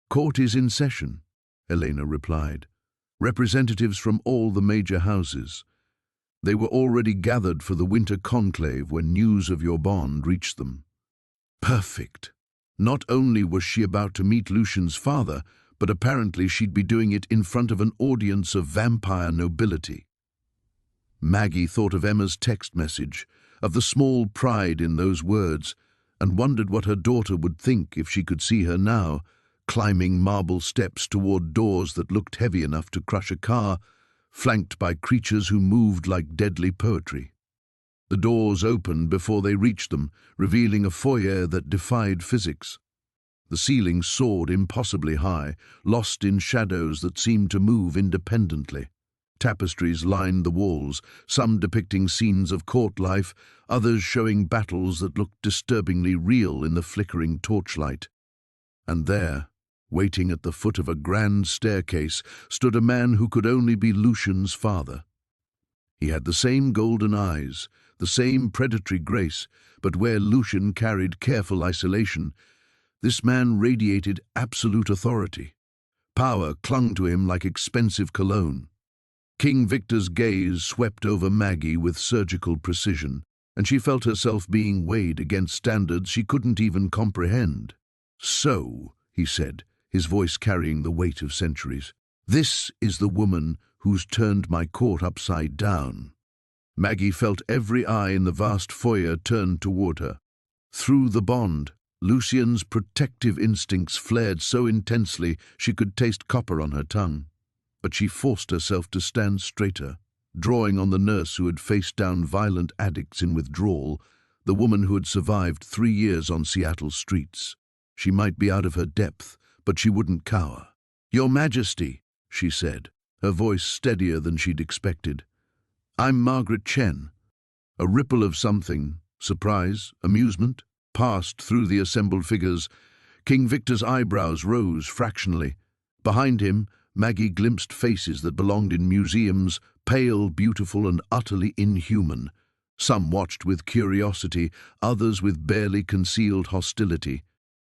"Court is in session," Elena replied. "Representatives from all the major houses. They were already gathered for the winter conclave when news of your bond reached them." Perfect. Not only was she about to meet Lucian's father, but apparently she'd be doing it in front of an audience of vampire nobility. Maggie thought of Emma's text message, of the small pride in those words, and wondered what her daughter would think if she could see her now, climbing marble steps toward doors that looked heavy enough to crush a car, flanked by creatures who moved like deadly poetry. The doors opened before they reached them, revealing a foyer that defied physics. The ceiling soared impossibly high, lost in shadows that seemed to move independently. Tapestries lined the walls, some depicting scenes of court life, others showing battles that looked disturbingly real in the flickering torchlight. And there, waiting at the foot of a grand staircase, stood a man who could only be Lucian's father. He had the same golden eyes, the same predatory grace, but where Lucian carried careful isolation, this man radiated absolute authority. Power clung to him like expensive cologne. King Victor's gaze swept over Maggie with surgical precision, and she felt herself being weighed against standards she couldn't even comprehend. "So," he said, his voice carrying the weight of centuries, "this is the woman who's turned my court upside down." Maggie felt every eye in the vast foyer turned toward her. Through the bond, Lucian's protective instincts flared so intensely she could taste copper on her tongue. But she forced herself to stand straighter, drawing on the nurse who had faced down violent addicts in withdrawal, the woman who had survived 3 years on Seattle's streets. She might be out of her depth, but she wouldn't cower. "Your Majesty," she said, her voice steadier than she'd expected. "I'm Margaret Chen." A ripple of something, surprise, amusement, passed through the assembled figures. King Victor's eyebrows rose fractionally. Behind him, Maggie glimpsed faces that belonged in museums, pale, beautiful, and utterly inhuman. Some watched with curiosity, others with barely concealed hostility.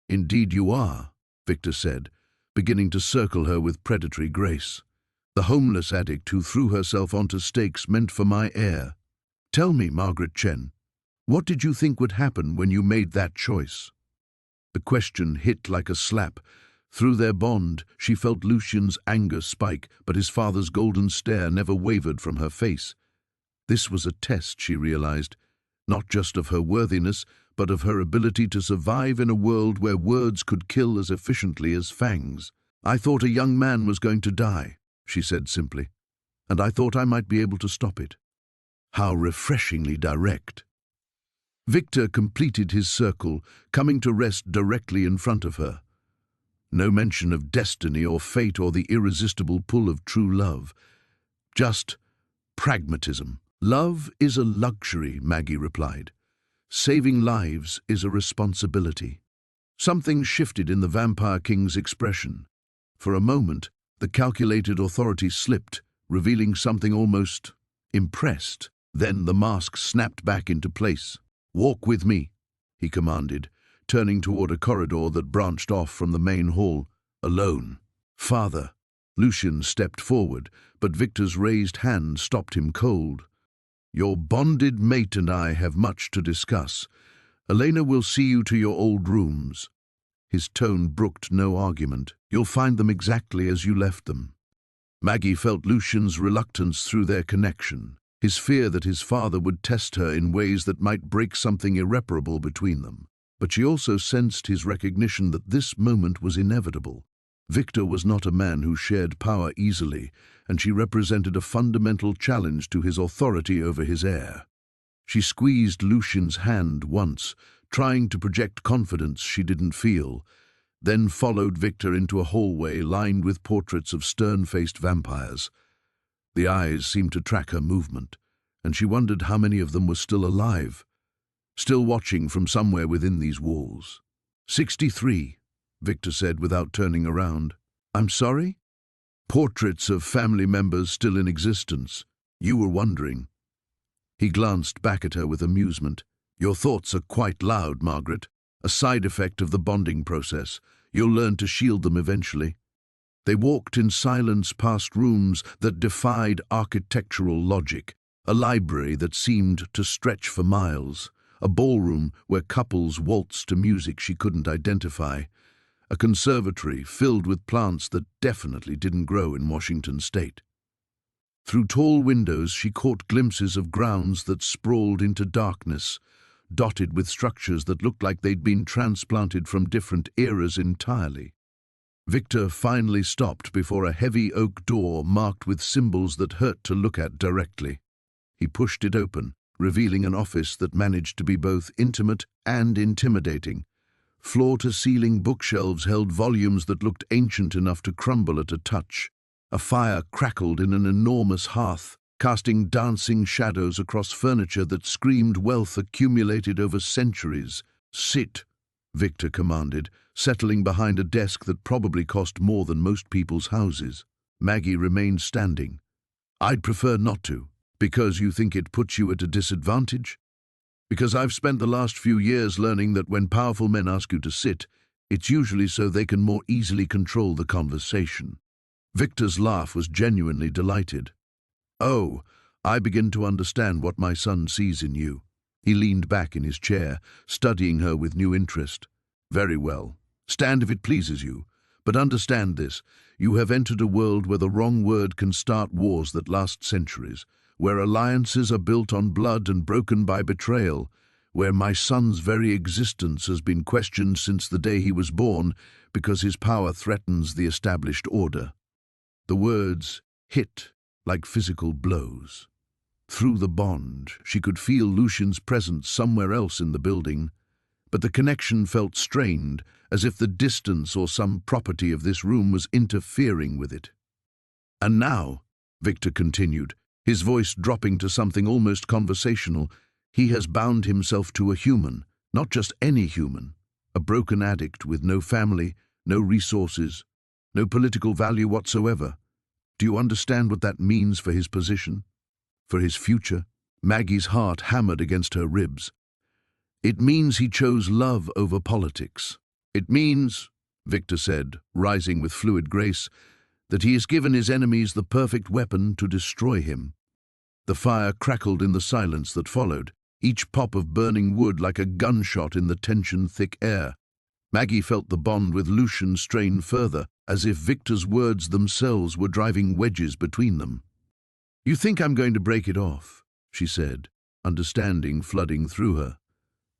"Indeed you are," Victor said, beginning to circle her with predatory grace. "The homeless addict who threw herself onto stakes meant for my heir. Tell me, Margaret Chen, what did you think would happen when you made that choice?" The question hit like a slap. Through their bond, she felt Lucian's anger spike, but his father's golden stare never wavered from her face. This was a test, she realized, not just of her worthiness, but of her ability to survive in a world where words could kill as efficiently as fangs. "I thought a young man was going to die," she said simply, "and I thought I might be able to stop it." How refreshingly direct. Victor completed his circle, coming to rest directly in front of her. No mention of destiny or fate or the irresistible pull of true love. Just pragmatism. "Love is a luxury," Maggie replied. "Saving lives is a responsibility." Something shifted in the Vampire King's expression. For a moment, the calculated authority slipped, revealing something almost impressed. Then the mask snapped back into place. "Walk with me," he commanded, turning toward a corridor that branched off from the main hall, alone. "Father." Lucian stepped forward, but Victor's raised hand stopped him cold. "Your bonded mate and I have much to discuss. Elena will see you to your old rooms." His tone brooked no argument. "You'll find them exactly as you left them." Maggie felt Lucian's reluctance through their connection, his fear that his father would test her in ways that might break something irreparable between them. But she also sensed his recognition that this moment was inevitable. Victor was not a man who shared power easily, and she represented a fundamental challenge to his authority over his heir. She squeezed Lucian's hand once, trying to project confidence she didn't feel, then followed Victor into a hallway lined with portraits of stern-faced vampires. The eyes seemed to track her movement, and she wondered how many of them were still alive, still watching from somewhere within these walls. 63, Victor said without turning around. "I'm sorry?" "Portraits of family members still in existence. You were wondering." He glanced back at her with amusement. "Your thoughts are quite loud, Margaret. A side effect of the bonding process. You'll learn to shield them eventually." They walked in silence past rooms that defied architectural logic, a library that seemed to stretch for miles, a ballroom where couples waltzed to music she couldn't identify, a conservatory filled with plants that definitely didn't grow in Washington state. Through tall windows she caught glimpses of grounds that sprawled into darkness, dotted with structures that looked like they'd been transplanted from different eras entirely. Victor finally stopped before a heavy oak door marked with symbols that hurt to look at directly. He pushed it open, revealing an office that managed to be both intimate and intimidating. Floor-to-ceiling bookshelves held volumes that looked ancient enough to crumble at a touch. A fire crackled in an enormous hearth, casting dancing shadows across furniture that screamed wealth accumulated over centuries. "Sit," Victor commanded, settling behind a desk that probably cost more than most people's houses. Maggie remained standing. "I'd prefer not to." "Because you think it puts you at a disadvantage?" "Because I've spent the last few years learning that when powerful men ask you to sit, it's usually so they can more easily control the conversation." Victor's laugh was genuinely delighted. "Oh, I begin to understand what my son sees in you." He leaned back in his chair, studying her with new interest. "Very well. Stand if it pleases you. But understand this. You have entered a world where the wrong word can start wars that last centuries, where alliances are built on blood and broken by betrayal, where my son's very existence has been questioned since the day he was born because his power threatens the established order." The words hit like physical blows. Through the bond, she could feel Lucian's presence somewhere else in the building, but the connection felt strained, as if the distance or some property of this room was interfering with it. "And now," Victor continued, his voice dropping to something almost conversational, "he has bound himself to a human, not just any human, a broken addict with no family, no resources, no political value whatsoever. Do you understand what that means for his position? For his future?" Maggie's heart hammered against her ribs. "It means he chose love over politics. It means," Victor said, rising with fluid grace, "that he has given his enemies the perfect weapon to destroy him." The fire crackled in the silence that followed, each pop of burning wood like a gunshot in the tension-thick air. Maggie felt the bond with Lucian strain further, as if Victor's words themselves were driving wedges between them. "You think I'm going to break it off," she said, understanding flooding through her.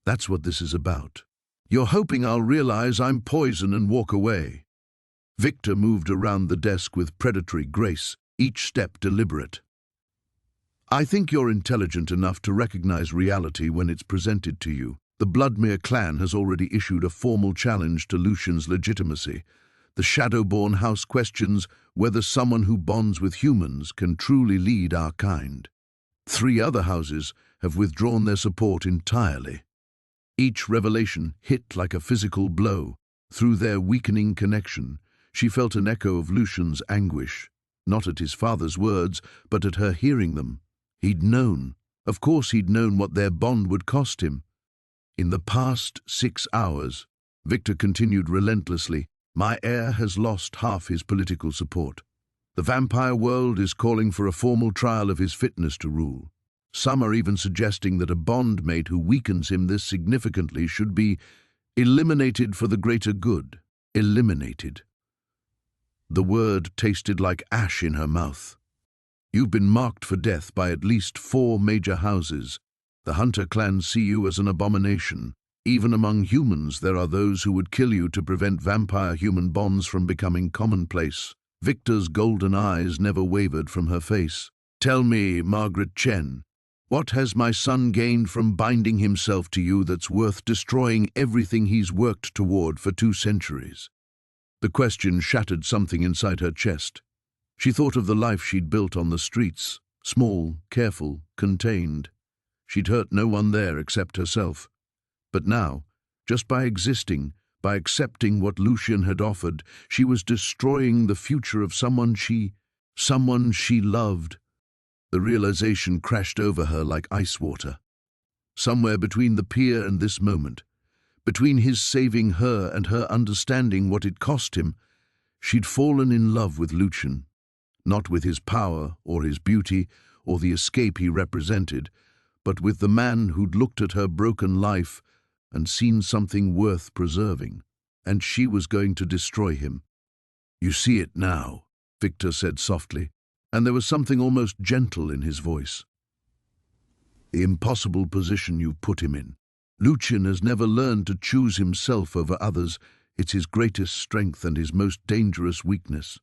"That's what this is about. You're hoping I'll realize I'm poison and walk away." Victor moved around the desk with predatory grace, each step deliberate. "I think you're intelligent enough to recognize reality when it's presented to you. The Bloodmere clan has already issued a formal challenge to Lucian's legitimacy. The Shadowborn House questions whether someone who bonds with humans can truly lead our kind. 3 other houses have withdrawn their support entirely." Each revelation hit like a physical blow. Through their weakening connection, she felt an echo of Lucian's anguish, not at his father's words, but at her hearing them. He'd known. Of course he'd known what their bond would cost him. "In the past 6 hours," Victor continued relentlessly, "my heir has lost half his political support. The vampire world is calling for a formal trial of his fitness to rule. Some are even suggesting that a bondmate who weakens him this significantly should be eliminated for the greater good." Eliminated. The word tasted like ash in her mouth. "You've been marked for death by at least 4 major houses. The Hunter clan see you as an abomination. Even among humans there are those who would kill you to prevent vampire-human bonds from becoming commonplace." Victor's golden eyes never wavered from her face. "Tell me, Margaret Chen, what has my son gained from binding himself to you that's worth destroying everything he's worked toward for 2 centuries? The question shattered something inside her chest. She thought of the life she'd built on the streets, small, careful, contained. She'd hurt no one there except herself. But now, just by existing, by accepting what Lucian had offered, she was destroying the future of someone she loved. The realization crashed over her like ice water. Somewhere between the pier and this moment, between his saving her and her understanding what it cost him, she'd fallen in love with Lucian, not with his power or his beauty or the escape he represented, but with the man who'd looked at her broken life and seen something worth preserving, and she was going to destroy him. "You see it now," Victor said softly, and there was something almost gentle in his voice. "The impossible position you've put him in. Lucian has never learned to choose himself over others. It's his greatest strength and his most dangerous weakness.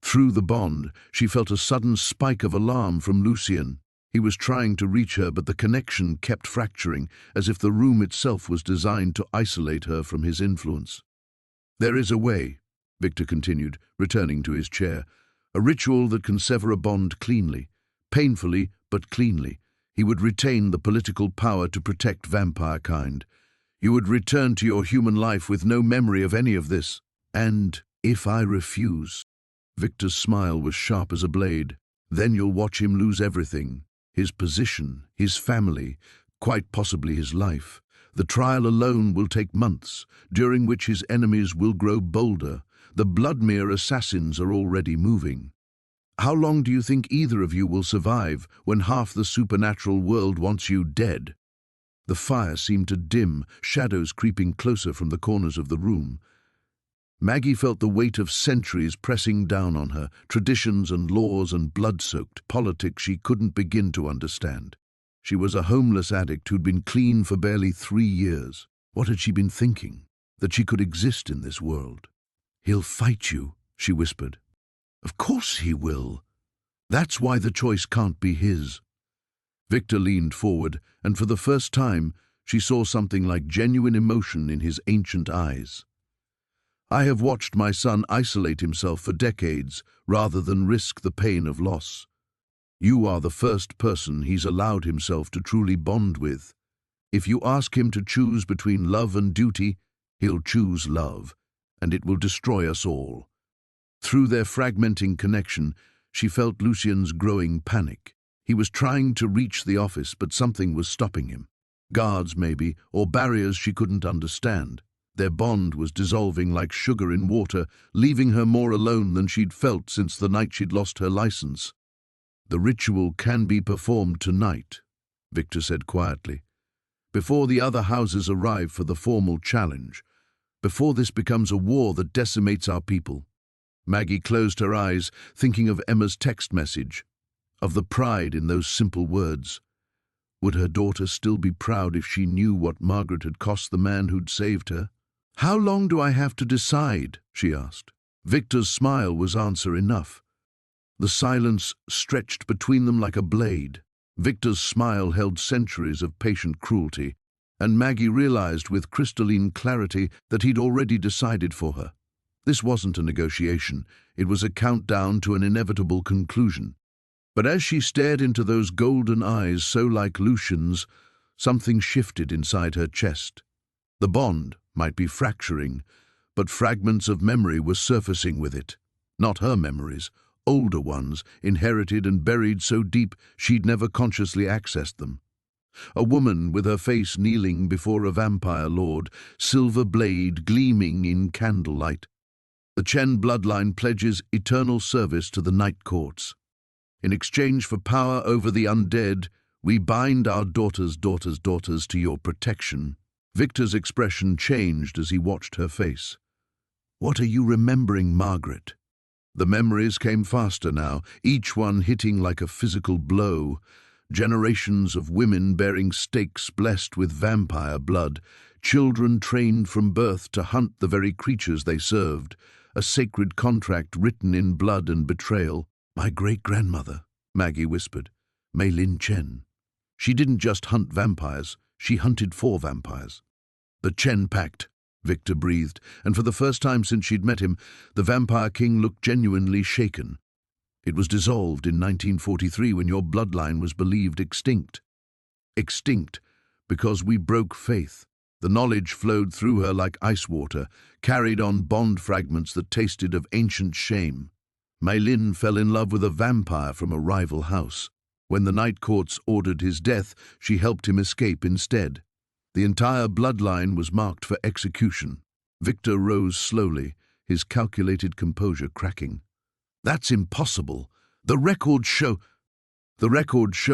Through the bond, she felt a sudden spike of alarm from Lucien. He was trying to reach her, but the connection kept fracturing, as if the room itself was designed to isolate her from his influence. "There is a way," Victor continued, returning to his chair. "A ritual that can sever a bond cleanly. Painfully, but cleanly. He would retain the political power to protect vampire kind. You would return to your human life with no memory of any of this. And if I refuse..." Victor's smile was sharp as a blade. "Then you'll watch him lose everything. His position, his family, quite possibly his life. The trial alone will take months, during which his enemies will grow bolder. The Bloodmere assassins are already moving. How long do you think either of you will survive when half the supernatural world wants you dead?" The fire seemed to dim, shadows creeping closer from the corners of the room. Maggie felt the weight of centuries pressing down on her, traditions and laws and blood-soaked politics she couldn't begin to understand. She was a homeless addict who'd been clean for barely 3 years. What had she been thinking? That she could exist in this world? "He'll fight you," she whispered. "Of course he will. That's why the choice can't be his." Victor leaned forward, and for the first time, she saw something like genuine emotion in his ancient eyes. "I have watched my son isolate himself for decades, rather than risk the pain of loss. You are the first person he's allowed himself to truly bond with. If you ask him to choose between love and duty, he'll choose love, and it will destroy us all." Through their fragmenting connection, she felt Lucien's growing panic. He was trying to reach the office, but something was stopping him. Guards, maybe, or barriers she couldn't understand. Their bond was dissolving like sugar in water, leaving her more alone than she'd felt since the night she'd lost her license. "The ritual can be performed tonight," Victor said quietly, "before the other houses arrive for the formal challenge, before this becomes a war that decimates our people." Maggie closed her eyes, thinking of Emma's text message, of the pride in those simple words. Would her daughter still be proud if she knew what Margaret had cost the man who'd saved her? "How long do I have to decide?" she asked. Victor's smile was answer enough. The silence stretched between them like a blade. Victor's smile held centuries of patient cruelty, and Maggie realized with crystalline clarity that he'd already decided for her. This wasn't a negotiation, it was a countdown to an inevitable conclusion. But as she stared into those golden eyes so like Lucien's, something shifted inside her chest. The bond might be fracturing, but fragments of memory were surfacing with it. Not her memories, older ones, inherited and buried so deep she'd never consciously accessed them. A woman with her face kneeling before a vampire lord, silver blade gleaming in candlelight. The Chen bloodline pledges eternal service to the night courts. In exchange for power over the undead, we bind our daughters' to your protection. Victor's expression changed as he watched her face. "What are you remembering, Margaret?" The memories came faster now, each one hitting like a physical blow. Generations of women bearing stakes blessed with vampire blood, children trained from birth to hunt the very creatures they served, a sacred contract written in blood and betrayal. "My great-grandmother," Maggie whispered, Mei Lin Chen. "She didn't just hunt vampires, she hunted for vampires." "The Chen Pact," Victor breathed, and for the first time since she'd met him, the Vampire King looked genuinely shaken. "It was dissolved in 1943 when your bloodline was believed extinct." Extinct, because we broke faith. The knowledge flowed through her like ice water, carried on bond fragments that tasted of ancient shame. Mei Lin fell in love with a vampire from a rival house. When the night courts ordered his death, she helped him escape instead. The entire bloodline was marked for execution. Victor rose slowly, his calculated composure cracking. "That's impossible. The records show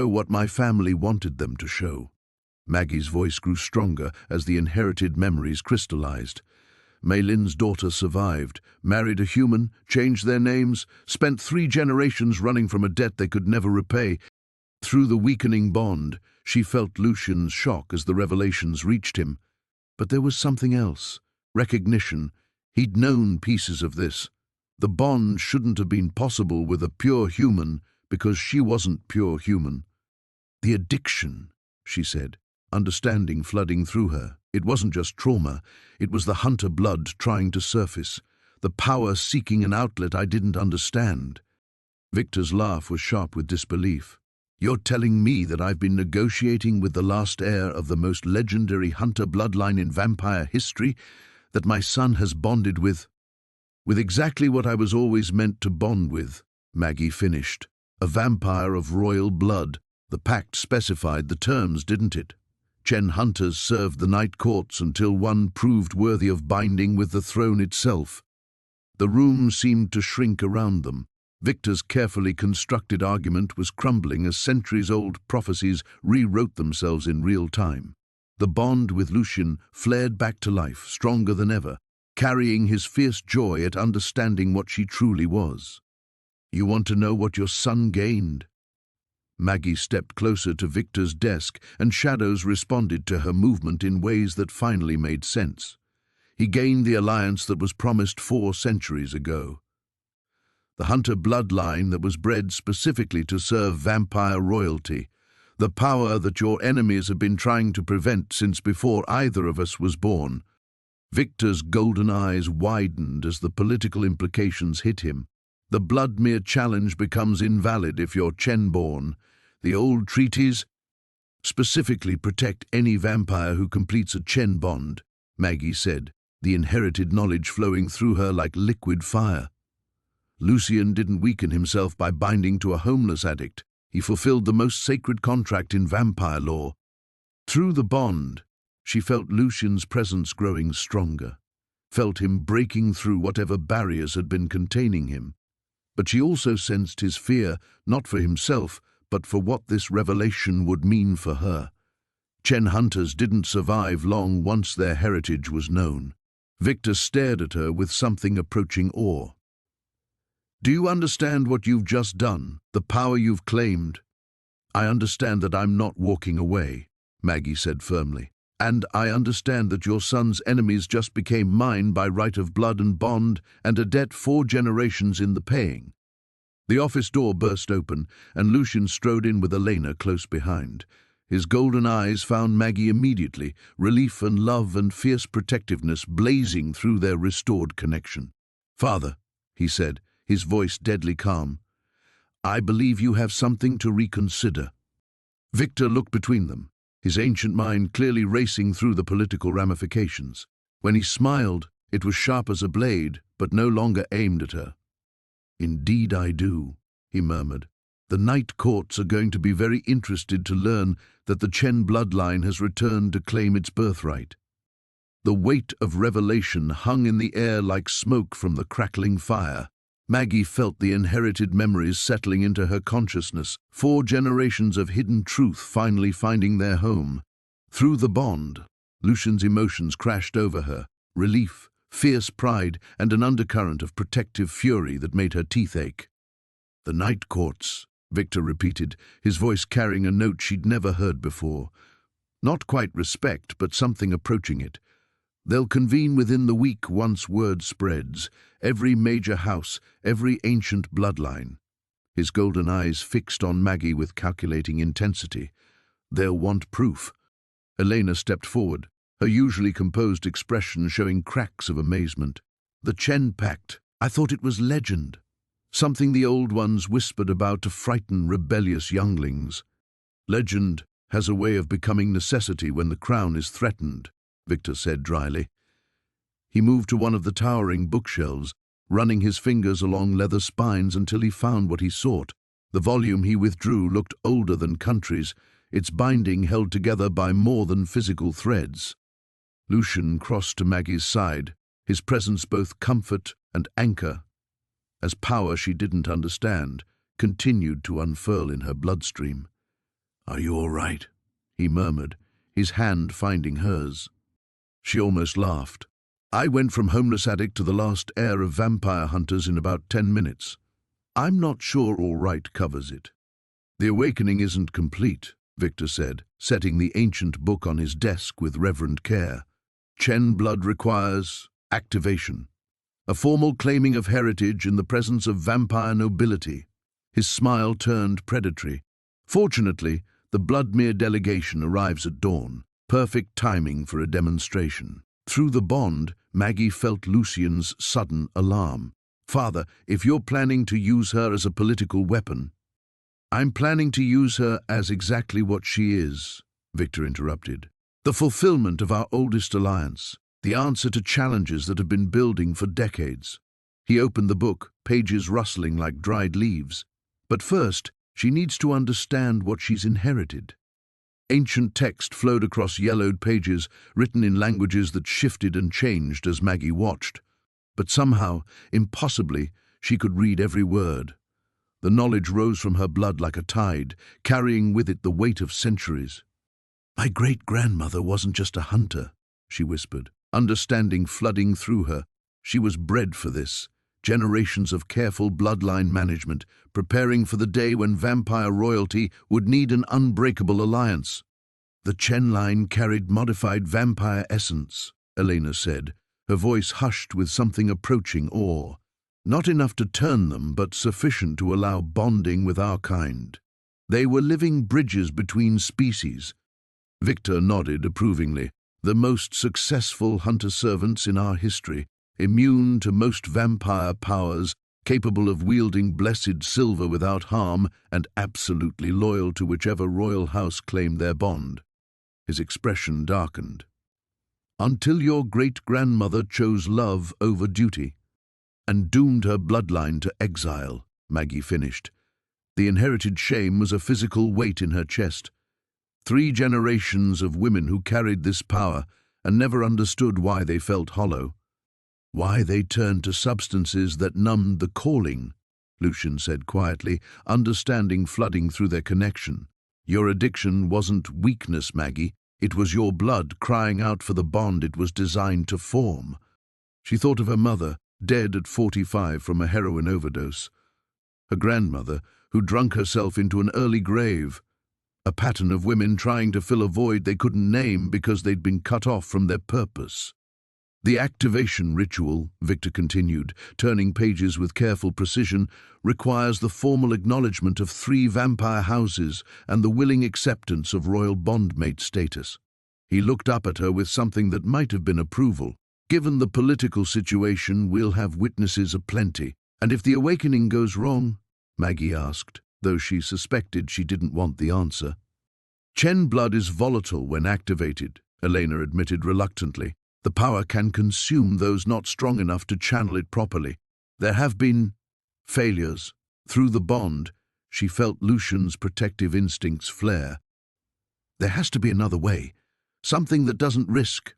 what my family wanted them to show." Maggie's voice grew stronger as the inherited memories crystallized. Mei Lin's daughter survived, married a human, changed their names, spent 3 generations running from a debt they could never repay. Through the weakening bond, she felt Lucien's shock as the revelations reached him. But there was something else, recognition, He'd known pieces of this. The bond shouldn't have been possible with a pure human because she wasn't pure human. The addiction, she said, understanding flooding through her. It wasn't just trauma, it was the hunter blood trying to surface, the power seeking an outlet I didn't understand. Victor's laugh was sharp with disbelief. You're telling me that I've been negotiating with the last heir of the most legendary hunter bloodline in vampire history, that my son has bonded with exactly what I was always meant to bond with, Maggie finished. A vampire of royal blood. The pact specified the terms, didn't it? Chen hunters served the night courts until one proved worthy of binding with the throne itself. The room seemed to shrink around them. Victor's carefully constructed argument was crumbling as centuries-old prophecies rewrote themselves in real time. The bond with Lucien flared back to life, stronger than ever, carrying his fierce joy at understanding what she truly was. You want to know what your son gained? Maggie stepped closer to Victor's desk, and shadows responded to her movement in ways that finally made sense. He gained the alliance that was promised 4 centuries ago. The hunter bloodline that was bred specifically to serve vampire royalty. The power that your enemies have been trying to prevent since before either of us was born. Victor's golden eyes widened as the political implications hit him. The Bloodmere challenge becomes invalid if you're Chen-born. The old treaties specifically protect any vampire who completes a Chen bond, Maggie said, the inherited knowledge flowing through her like liquid fire. Lucien didn't weaken himself by binding to a homeless addict. He fulfilled the most sacred contract in vampire lore. Through the bond, she felt Lucien's presence growing stronger, felt him breaking through whatever barriers had been containing him. But she also sensed his fear, not for himself, but for what this revelation would mean for her. Chen hunters didn't survive long once their heritage was known. Victor stared at her with something approaching awe. Do you understand what you've just done, the power you've claimed? I understand that I'm not walking away, Maggie said firmly. And I understand that your son's enemies just became mine by right of blood and bond, and a debt 4 generations in the paying. The office door burst open, and Lucien strode in with Elena close behind. His golden eyes found Maggie immediately, relief and love and fierce protectiveness blazing through their restored connection. Father, he said, his voice deadly calm, I believe you have something to reconsider. Victor looked between them, his ancient mind clearly racing through the political ramifications. When he smiled, it was sharp as a blade, but no longer aimed at her. Indeed I do, he murmured. The night courts are going to be very interested to learn that the Chen bloodline has returned to claim its birthright. The weight of revelation hung in the air like smoke from the crackling fire. Maggie felt the inherited memories settling into her consciousness, 4 generations of hidden truth finally finding their home. Through the bond, Lucien's emotions crashed over her, relief, fierce pride, and an undercurrent of protective fury that made her teeth ache. The night courts, Victor repeated, his voice carrying a note she'd never heard before. Not quite respect, but something approaching it. They'll convene within the week once word spreads, every major house, every ancient bloodline. His golden eyes fixed on Maggie with calculating intensity. They'll want proof. Elena stepped forward, her usually composed expression showing cracks of amazement. The Chen Pact, I thought it was legend. Something the old ones whispered about to frighten rebellious younglings. Legend has a way of becoming necessity when the crown is threatened, Victor said dryly. He moved to one of the towering bookshelves, running his fingers along leather spines until he found what he sought. The volume he withdrew looked older than countries, its binding held together by more than physical threads. Lucien crossed to Maggie's side, his presence both comfort and anchor, as power she didn't understand continued to unfurl in her bloodstream. Are you all right? He murmured, his hand finding hers. She almost laughed. I went from homeless addict to the last heir of vampire hunters in about 10 minutes. I'm not sure all right covers it. The awakening isn't complete, Victor said, setting the ancient book on his desk with reverent care. Chen blood requires activation. a formal claiming of heritage in the presence of vampire nobility. His smile turned predatory. Fortunately, the Bloodmere delegation arrives at dawn, perfect timing for a demonstration. Through the bond, Maggie felt Lucien's sudden alarm. "Father, if you're planning to use her as a political weapon—" "I'm planning to use her as exactly what she is," Victor interrupted. "The fulfillment of our oldest alliance, the answer to challenges that have been building for decades." He opened the book, pages rustling like dried leaves. "But first, she needs to understand what she's inherited." Ancient text flowed across yellowed pages, written in languages that shifted and changed as Maggie watched. But somehow, impossibly, she could read every word. The knowledge rose from her blood like a tide, carrying with it the weight of centuries. "My great-grandmother wasn't just a hunter," she whispered, understanding flooding through her. She was bred for this. Generations of careful bloodline management, preparing for the day when vampire royalty would need an unbreakable alliance. "The Chen line carried modified vampire essence," Elena said, her voice hushed with something approaching awe. "Not enough to turn them, but sufficient to allow bonding with our kind. They were living bridges between species." Victor nodded approvingly. "The most successful hunter-servants in our history, immune to most vampire powers, capable of wielding blessed silver without harm, and absolutely loyal to whichever royal house claimed their bond." His expression darkened. "Until your great-grandmother chose love over duty, and doomed her bloodline to exile," Maggie finished. The inherited shame was a physical weight in her chest. 3 generations of women who carried this power and never understood why they felt hollow. "Why they turned to substances that numbed the calling," Lucien said quietly, understanding flooding through their connection. "Your addiction wasn't weakness, Maggie. It was your blood crying out for the bond it was designed to form." She thought of her mother, dead at 45 from a heroin overdose. Her grandmother, who drunk herself into an early grave. A pattern of women trying to fill a void they couldn't name because they'd been cut off from their purpose. "The activation ritual," Victor continued, turning pages with careful precision, "requires the formal acknowledgement of 3 vampire houses and the willing acceptance of royal bondmate status." He looked up at her with something that might have been approval. "Given the political situation, we'll have witnesses aplenty. And if the awakening goes wrong?" Maggie asked, though she suspected she didn't want the answer. "Chen blood is volatile when activated," Elena admitted reluctantly. "The power can consume those not strong enough to channel it properly. There have been failures." Through the bond, she felt Lucien's protective instincts flare. "There has to be another way, something that doesn't risk."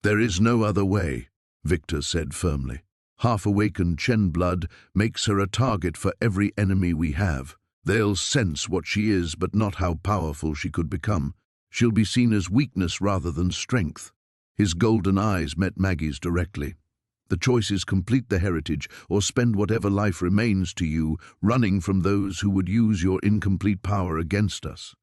"There is no other way," Victor said firmly. "Half-awakened Chen blood makes her a target for every enemy we have. They'll sense what she is, but not how powerful she could become. She'll be seen as weakness rather than strength." His golden eyes met Maggie's directly. "The choice is complete the heritage or spend whatever life remains to you running from those who would use your incomplete power against us."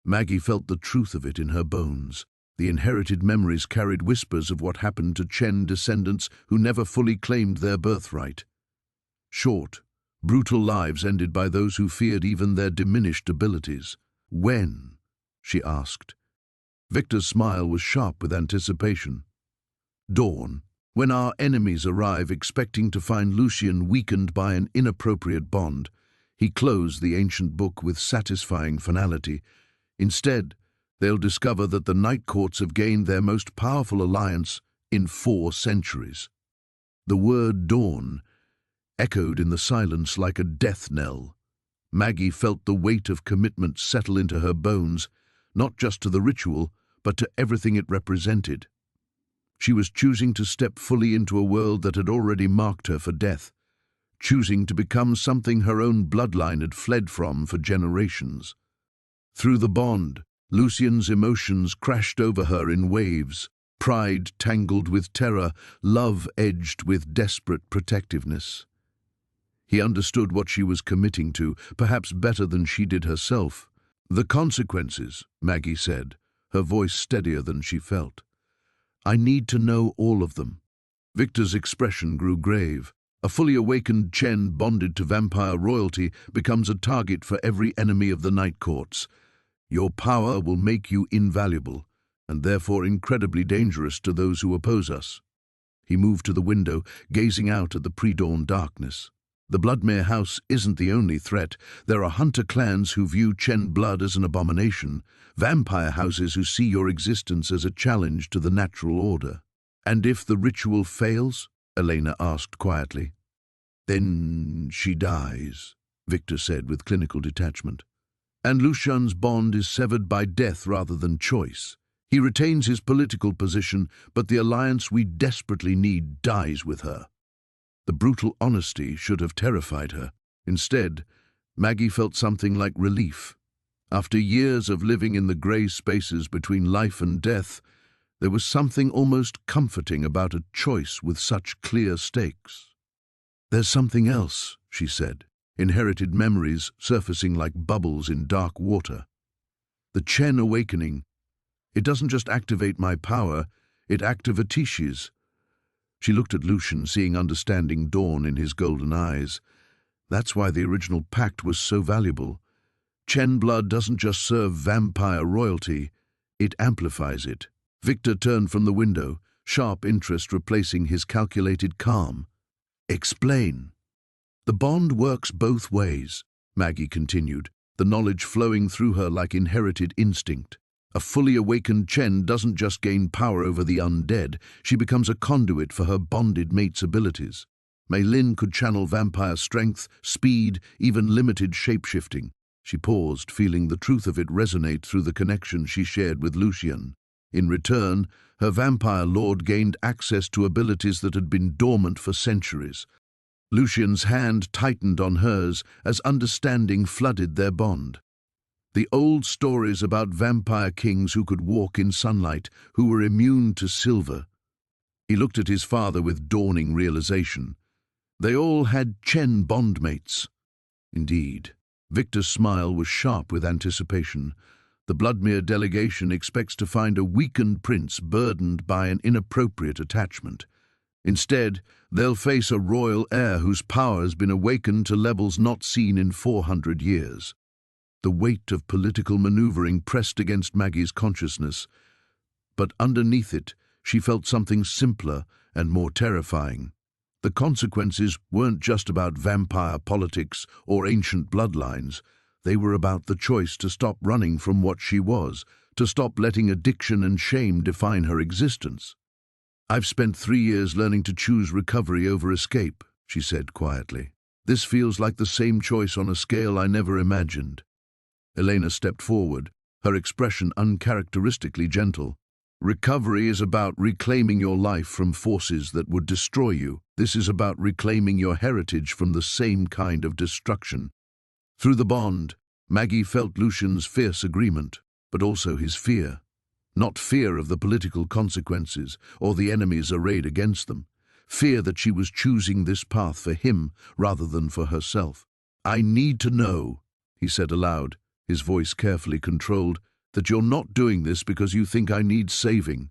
Maggie felt the truth of it in her bones. The inherited memories carried whispers of what happened to Chen descendants who never fully claimed their birthright. Short, brutal lives ended by those who feared even their diminished abilities. "When?" she asked. Victor's smile was sharp with anticipation. "Dawn, when our enemies arrive expecting to find Lucien weakened by an inappropriate bond." He closed the ancient book with satisfying finality. "Instead, they'll discover that the Night Courts have gained their most powerful alliance in 4 centuries. The word dawn echoed in the silence like a death knell. Maggie felt the weight of commitment settle into her bones, not just to the ritual, but to everything it represented. She was choosing to step fully into a world that had already marked her for death, choosing to become something her own bloodline had fled from for generations. Through the bond, Lucien's emotions crashed over her in waves, pride tangled with terror, love edged with desperate protectiveness. He understood what she was committing to, perhaps better than she did herself. "The consequences," Maggie said, her voice steadier than she felt. "I need to know all of them." Victor's expression grew grave. A fully awakened Chen bonded to vampire royalty becomes a target for every enemy of the Night Courts. Your power will make you invaluable, and therefore incredibly dangerous to those who oppose us. He moved to the window, gazing out at the pre-dawn darkness. The Bloodmere House isn't the only threat. There are hunter clans who view Chen blood as an abomination, vampire houses who see your existence as a challenge to the natural order. And if the ritual fails? Elena asked quietly. Then she dies, Victor said with clinical detachment. And Lucian's bond is severed by death rather than choice. He retains his political position, but the alliance we desperately need dies with her. The brutal honesty should have terrified her. Instead, Maggie felt something like relief. After years of living in the grey spaces between life and death, there was something almost comforting about a choice with such clear stakes. There's something else, she said, inherited memories surfacing like bubbles in dark water. The Chen awakening. It doesn't just activate my power, it activates. She looked at Lucian, seeing understanding dawn in his golden eyes. That's why the original pact was so valuable. Chen blood doesn't just serve vampire royalty, it amplifies it. Victor turned from the window, sharp interest replacing his calculated calm. Explain. The bond works both ways, Maggie continued, the knowledge flowing through her like inherited instinct. A fully awakened Chen doesn't just gain power over the undead, she becomes a conduit for her bonded mate's abilities. Mei Lin could channel vampire strength, speed, even limited shape-shifting. She paused, feeling the truth of it resonate through the connection she shared with Lucian. In return, her vampire lord gained access to abilities that had been dormant for centuries. Lucian's hand tightened on hers as understanding flooded their bond. The old stories about vampire kings who could walk in sunlight, who were immune to silver. He looked at his father with dawning realization. They all had Chen bondmates. Indeed. Victor's smile was sharp with anticipation. The Bloodmere delegation expects to find a weakened prince burdened by an inappropriate attachment. Instead, they'll face a royal heir whose power has been awakened to levels not seen in 400 years. The weight of political maneuvering pressed against Maggie's consciousness, but underneath it, she felt something simpler and more terrifying. The consequences weren't just about vampire politics or ancient bloodlines. They were about the choice to stop running from what she was, to stop letting addiction and shame define her existence. I've spent 3 years learning to choose recovery over escape, she said quietly. This feels like the same choice on a scale I never imagined. Elena stepped forward, her expression uncharacteristically gentle. Recovery is about reclaiming your life from forces that would destroy you. This is about reclaiming your heritage from the same kind of destruction. Through the bond, Maggie felt Lucian's fierce agreement, but also his fear. Not fear of the political consequences or the enemies arrayed against them. Fear that she was choosing this path for him rather than for herself. I need to know, he said aloud, his voice carefully controlled, that you're not doing this because you think I need saving.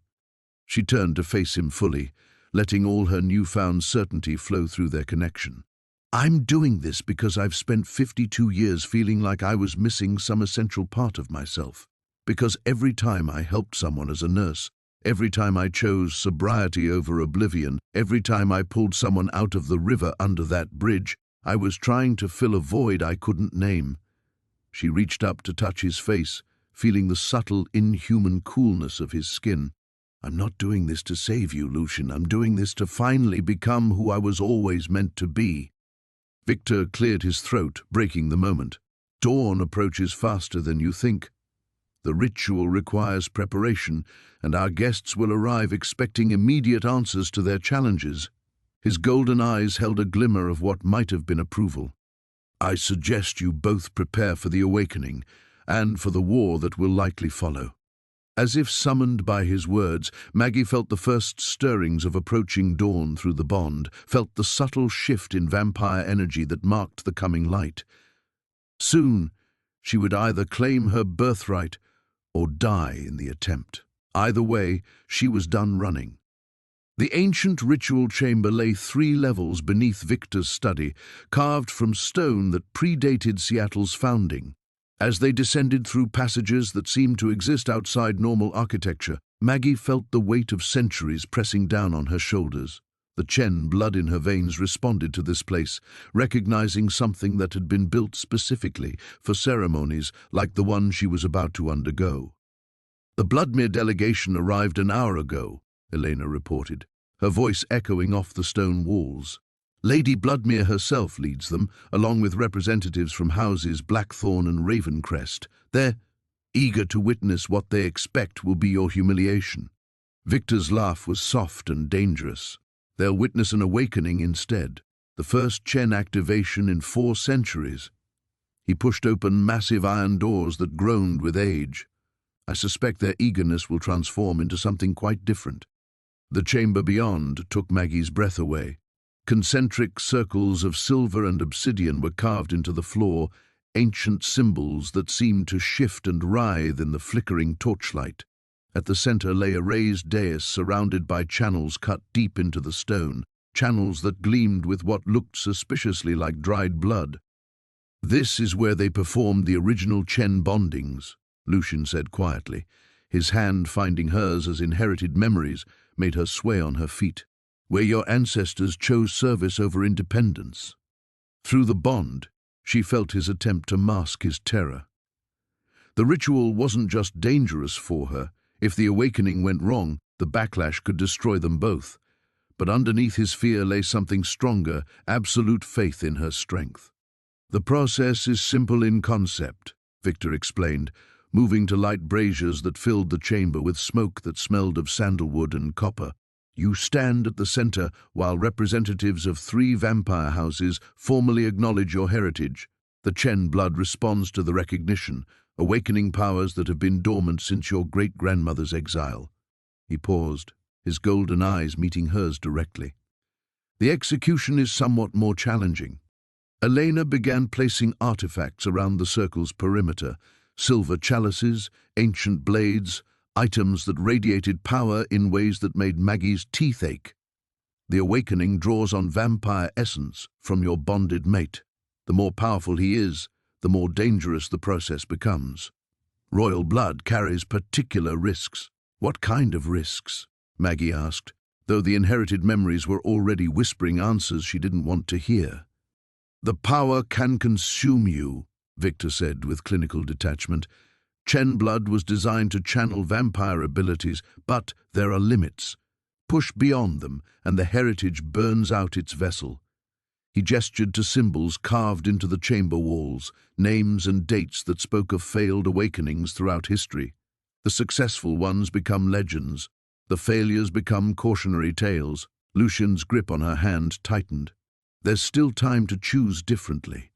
She turned to face him fully, letting all her newfound certainty flow through their connection. I'm doing this because I've spent 52 years feeling like I was missing some essential part of myself. Because every time I helped someone as a nurse, every time I chose sobriety over oblivion, every time I pulled someone out of the river under that bridge, I was trying to fill a void I couldn't name. She reached up to touch his face, feeling the subtle, inhuman coolness of his skin. I'm not doing this to save you, Lucian. I'm doing this to finally become who I was always meant to be. Victor cleared his throat, breaking the moment. Dawn approaches faster than you think. The ritual requires preparation, and our guests will arrive expecting immediate answers to their challenges. His golden eyes held a glimmer of what might have been approval. I suggest you both prepare for the awakening, and for the war that will likely follow. As if summoned by his words, Maggie felt the first stirrings of approaching dawn through the bond, felt the subtle shift in vampire energy that marked the coming light. Soon, she would either claim her birthright or die in the attempt. Either way, she was done running. The ancient ritual chamber lay 3 levels beneath Victor's study, carved from stone that predated Seattle's founding. As they descended through passages that seemed to exist outside normal architecture, Maggie felt the weight of centuries pressing down on her shoulders. The Chen blood in her veins responded to this place, recognizing something that had been built specifically for ceremonies like the one she was about to undergo. "The Bloodmere delegation arrived an hour ago," Elena reported, her voice echoing off the stone walls. "Lady Bloodmere herself leads them, along with representatives from houses Blackthorn and Ravencrest. They're eager to witness what they expect will be your humiliation." Victor's laugh was soft and dangerous. "They'll witness an awakening instead, the first Chen activation in 4 centuries. He pushed open massive iron doors that groaned with age. "I suspect their eagerness will transform into something quite different." The chamber beyond took Maggie's breath away. Concentric circles of silver and obsidian were carved into the floor, ancient symbols that seemed to shift and writhe in the flickering torchlight. At the center lay a raised dais surrounded by channels cut deep into the stone, channels that gleamed with what looked suspiciously like dried blood. "This is where they performed the original Chen bondings," Lucian said quietly. His hand, finding hers as inherited memories, made her sway on her feet. "Where your ancestors chose service over independence." Through the bond, she felt his attempt to mask his terror. The ritual wasn't just dangerous for her. If the awakening went wrong, the backlash could destroy them both. But underneath his fear lay something stronger, absolute faith in her strength. "The process is simple in concept," Victor explained, moving to light braziers that filled the chamber with smoke that smelled of sandalwood and copper. "You stand at the center while representatives of 3 vampire houses formally acknowledge your heritage. The Chen blood responds to the recognition, awakening powers that have been dormant since your great-grandmother's exile." He paused, his golden eyes meeting hers directly. "The execution is somewhat more challenging." Elena began placing artifacts around the circle's perimeter, silver chalices, ancient blades, items that radiated power in ways that made Maggie's teeth ache. "The awakening draws on vampire essence from your bonded mate. The more powerful he is, the more dangerous the process becomes. Royal blood carries particular risks." "What kind of risks?" Maggie asked, though the inherited memories were already whispering answers she didn't want to hear. "The power can consume you," Victor said with clinical detachment. "Chen blood was designed to channel vampire abilities, but there are limits. Push beyond them, and the heritage burns out its vessel." He gestured to symbols carved into the chamber walls, names and dates that spoke of failed awakenings throughout history. The successful ones become legends. The failures become cautionary tales. Lucian's grip on her hand tightened. "There's still time to choose differently.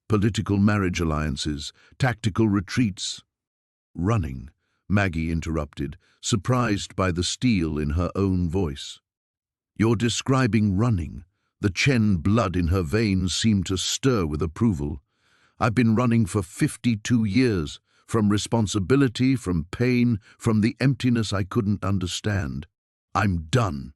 Political marriage alliances, tactical retreats." "Running," Maggie interrupted, surprised by the steel in her own voice. "You're describing running." The Chen blood in her veins seemed to stir with approval. "I've been running for 52 years, from responsibility, from pain, from the emptiness I couldn't understand. I'm done."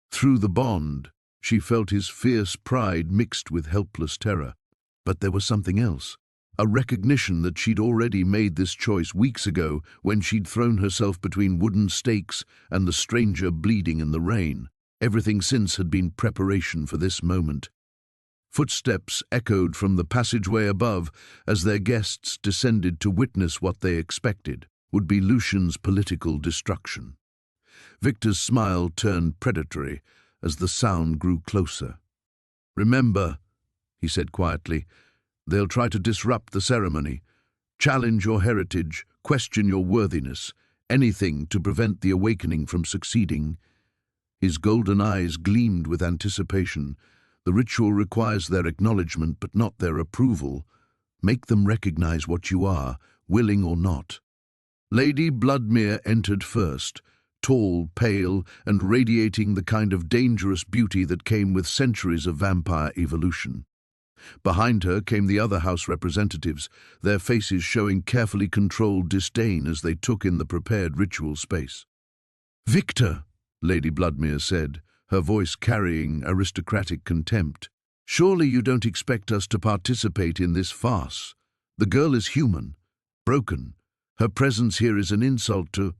Through the bond, she felt his fierce pride mixed with helpless terror. But there was something else, a recognition that she'd already made this choice weeks ago when she'd thrown herself between wooden stakes and the stranger bleeding in the rain. Everything since had been preparation for this moment. Footsteps echoed from the passageway above as their guests descended to witness what they expected would be Lucian's political destruction. Victor's smile turned predatory as the sound grew closer. "Remember," he said quietly, "they'll try to disrupt the ceremony, challenge your heritage, question your worthiness, anything to prevent the awakening from succeeding." His golden eyes gleamed with anticipation. "The ritual requires their acknowledgement, but not their approval. Make them recognize what you are, willing or not." Lady Bloodmere entered first, tall, pale, and radiating the kind of dangerous beauty that came with centuries of vampire evolution. Behind her came the other house representatives, their faces showing carefully controlled disdain as they took in the prepared ritual space. "Victor!" Lady Bloodmere said, her voice carrying aristocratic contempt. "Surely you don't expect us to participate in this farce. The girl is human, broken. Her presence here is an insult to—"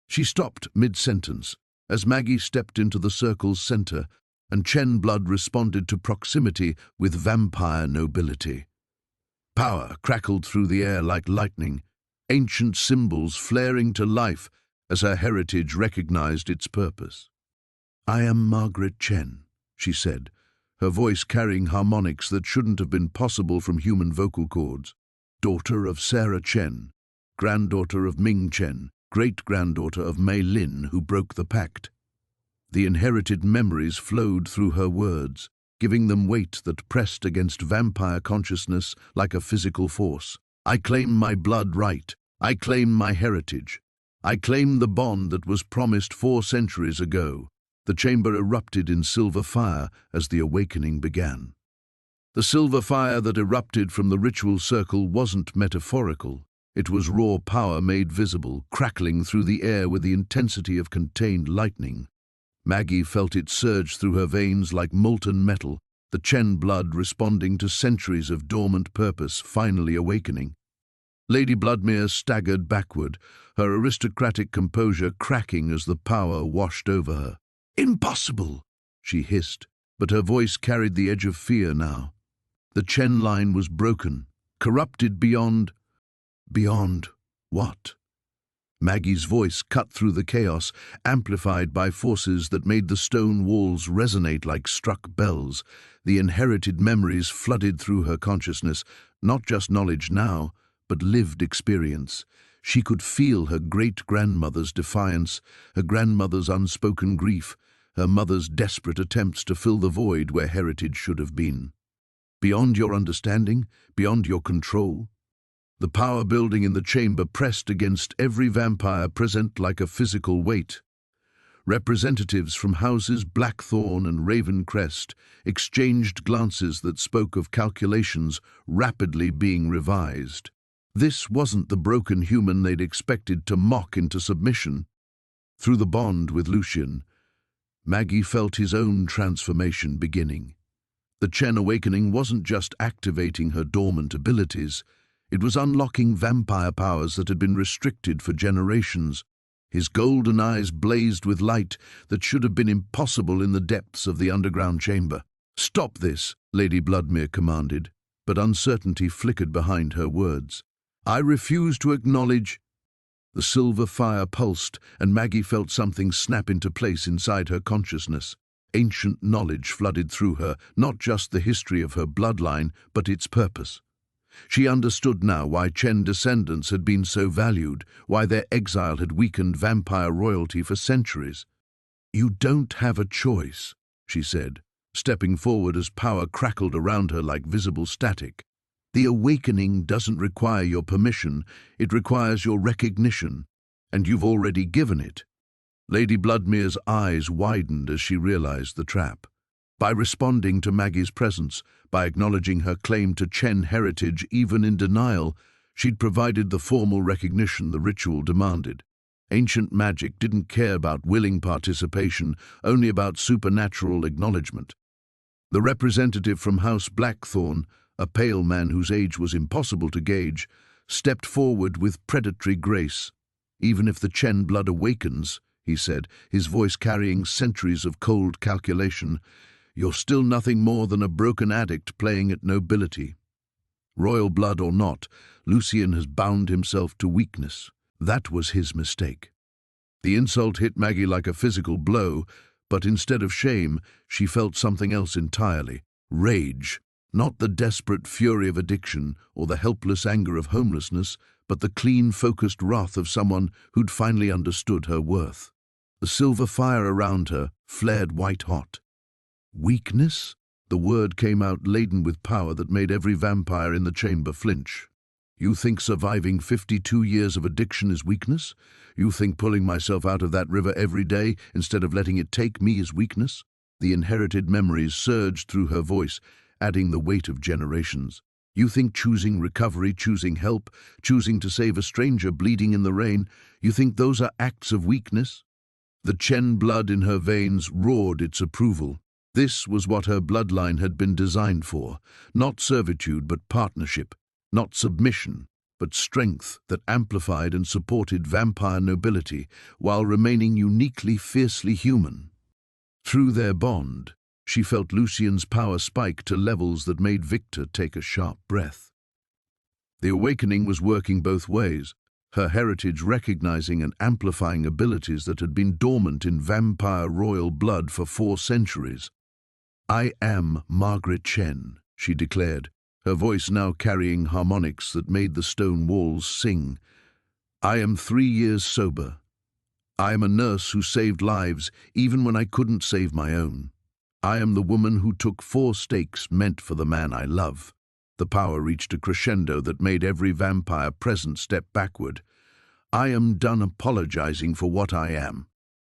She stopped mid-sentence as Maggie stepped into the circle's center, and Chen blood responded to proximity with vampire nobility. Power crackled through the air like lightning, ancient symbols flaring to life as her heritage recognized its purpose. "I am Margaret Chen," she said, her voice carrying harmonics that shouldn't have been possible from human vocal cords. "Daughter of Sarah Chen, granddaughter of Ming Chen, great-granddaughter of Mei Lin, who broke the pact." The inherited memories flowed through her words, giving them weight that pressed against vampire consciousness like a physical force. "I claim my blood right. I claim my heritage. I claim the bond that was promised 4 centuries ago." The chamber erupted in silver fire as the awakening began. The silver fire that erupted from the ritual circle wasn't metaphorical. It was raw power made visible, crackling through the air with the intensity of contained lightning. Maggie felt it surge through her veins like molten metal, the Chen blood responding to centuries of dormant purpose finally awakening. Lady Bloodmere staggered backward, her aristocratic composure cracking as the power washed over her. "Impossible!" she hissed, but her voice carried the edge of fear now. The Chen line was broken, corrupted beyond what? Maggie's voice cut through the chaos, amplified by forces that made the stone walls resonate like struck bells. The inherited memories flooded through her consciousness, not just knowledge now, but lived experience. She could feel her great-grandmother's defiance, her grandmother's unspoken grief, her mother's desperate attempts to fill the void where heritage should have been. Beyond your understanding, beyond your control. The power building in the chamber pressed against every vampire present like a physical weight. Representatives from houses Blackthorn and Ravencrest exchanged glances that spoke of calculations rapidly being revised. This wasn't the broken human they'd expected to mock into submission. Through the bond with Lucien, Maggie felt his own transformation beginning. The Chen awakening wasn't just activating her dormant abilities, it was unlocking vampire powers that had been restricted for generations. His golden eyes blazed with light that should have been impossible in the depths of the underground chamber. "Stop this," Lady Bloodmere commanded, but uncertainty flickered behind her words. "I refuse to acknowledge—" The silver fire pulsed, and Maggie felt something snap into place inside her consciousness. Ancient knowledge flooded through her, not just the history of her bloodline, but its purpose. She understood now why Chen descendants had been so valued, why their exile had weakened vampire royalty for centuries. "You don't have a choice," she said, stepping forward as power crackled around her like visible static. "The awakening doesn't require your permission, it requires your recognition, and you've already given it." Lady Bloodmere's eyes widened as she realized the trap. By responding to Maggie's presence, by acknowledging her claim to Chen heritage even in denial, she'd provided the formal recognition the ritual demanded. Ancient magic didn't care about willing participation, only about supernatural acknowledgement. The representative from House Blackthorn, a pale man whose age was impossible to gauge, stepped forward with predatory grace. "Even if the Chen blood awakens," he said, his voice carrying centuries of cold calculation, "you're still nothing more than a broken addict playing at nobility. Royal blood or not, Lucien has bound himself to weakness. That was his mistake." The insult hit Maggie like a physical blow, but instead of shame, she felt something else entirely. Rage. Not the desperate fury of addiction or the helpless anger of homelessness, but the clean, focused wrath of someone who'd finally understood her worth. The silver fire around her flared white-hot. "Weakness?" The word came out laden with power that made every vampire in the chamber flinch. "You think surviving 52 years of addiction is weakness? You think pulling myself out of that river every day instead of letting it take me is weakness?" The inherited memories surged through her voice, adding the weight of generations. "You think choosing recovery, choosing help, choosing to save a stranger bleeding in the rain, you think those are acts of weakness?" The Chen blood in her veins roared its approval. This was what her bloodline had been designed for, not servitude but partnership, not submission, but strength that amplified and supported vampire nobility while remaining uniquely fiercely human. Through their bond, she felt Lucien's power spike to levels that made Victor take a sharp breath. The awakening was working both ways, her heritage recognizing and amplifying abilities that had been dormant in vampire royal blood for 4 centuries. "I am Margaret Chen," she declared, her voice now carrying harmonics that made the stone walls sing. "I am 3 years sober. I am a nurse who saved lives even when I couldn't save my own. I am the woman who took 4 stakes meant for the man I love." The power reached a crescendo that made every vampire present step backward. "I am done apologizing for what I am."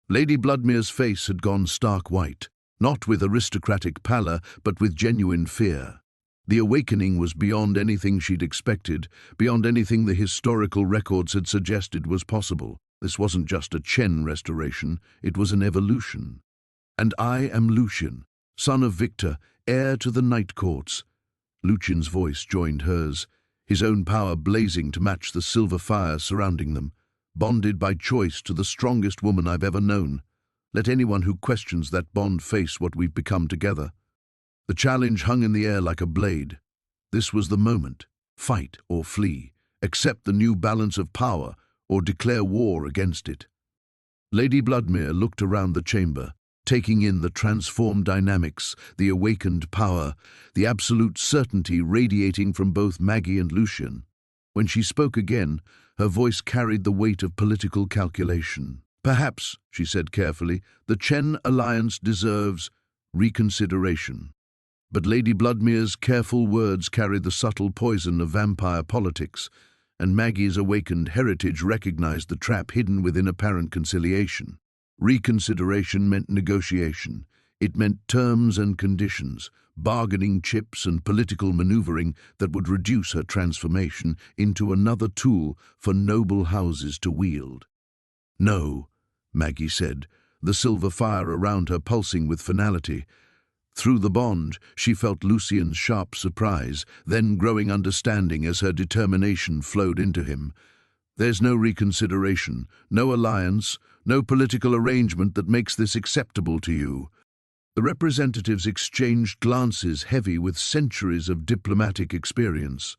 Lady Bloodmere's face had gone stark white, not with aristocratic pallor, but with genuine fear. The awakening was beyond anything she'd expected, beyond anything the historical records had suggested was possible. This wasn't just a Chen restoration, it was an evolution. "And I am Lucien, son of Victor, heir to the Night Courts." Lucien's voice joined hers, his own power blazing to match the silver fire surrounding them, bonded by choice to the strongest woman I've ever known. Let anyone who questions that bond face what we've become together. The challenge hung in the air like a blade. This was the moment. Fight or flee. Accept the new balance of power or declare war against it. Lady Bloodmere looked around the chamber, taking in the transformed dynamics, the awakened power, the absolute certainty radiating from both Maggie and Lucien. When she spoke again, her voice carried the weight of political calculation. "Perhaps," she said carefully, "the Chen alliance deserves reconsideration." But Lady Bloodmere's careful words carried the subtle poison of vampire politics, and Maggie's awakened heritage recognized the trap hidden within apparent conciliation. Reconsideration meant negotiation. It meant terms and conditions, bargaining chips and political maneuvering that would reduce her transformation into another tool for noble houses to wield. "No," Maggie said, the silver fire around her pulsing with finality. Through the bond, she felt Lucien's sharp surprise, then growing understanding as her determination flowed into him. "There's no reconsideration, no alliance, no political arrangement that makes this acceptable to you." The representatives exchanged glances heavy with centuries of diplomatic experience.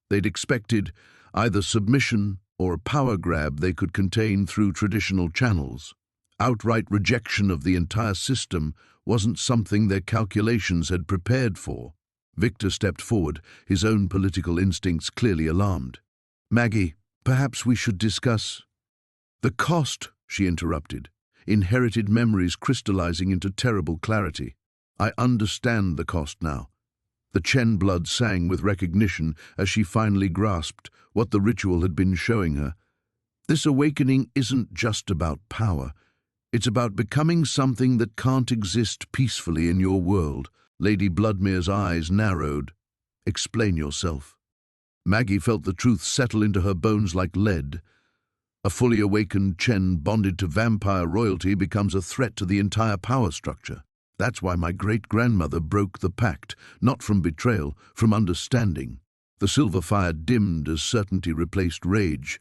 They'd expected either submission or a power grab they could contain through traditional channels. Outright rejection of the entire system wasn't something their calculations had prepared for. Victor stepped forward, his own political instincts clearly alarmed. "Maggie, perhaps we should discuss—" "The cost," she interrupted, inherited memories crystallizing into terrible clarity. "I understand the cost now." The Chen blood sang with recognition as she finally grasped what the ritual had been showing her. This awakening isn't just about power. It's about becoming something that can't exist peacefully in your world. Lady Bloodmere's eyes narrowed. "Explain yourself." Maggie felt the truth settle into her bones like lead. A fully awakened Chen bonded to vampire royalty becomes a threat to the entire power structure. That's why my great-grandmother broke the pact, not from betrayal, from understanding. The silver fire dimmed as certainty replaced rage.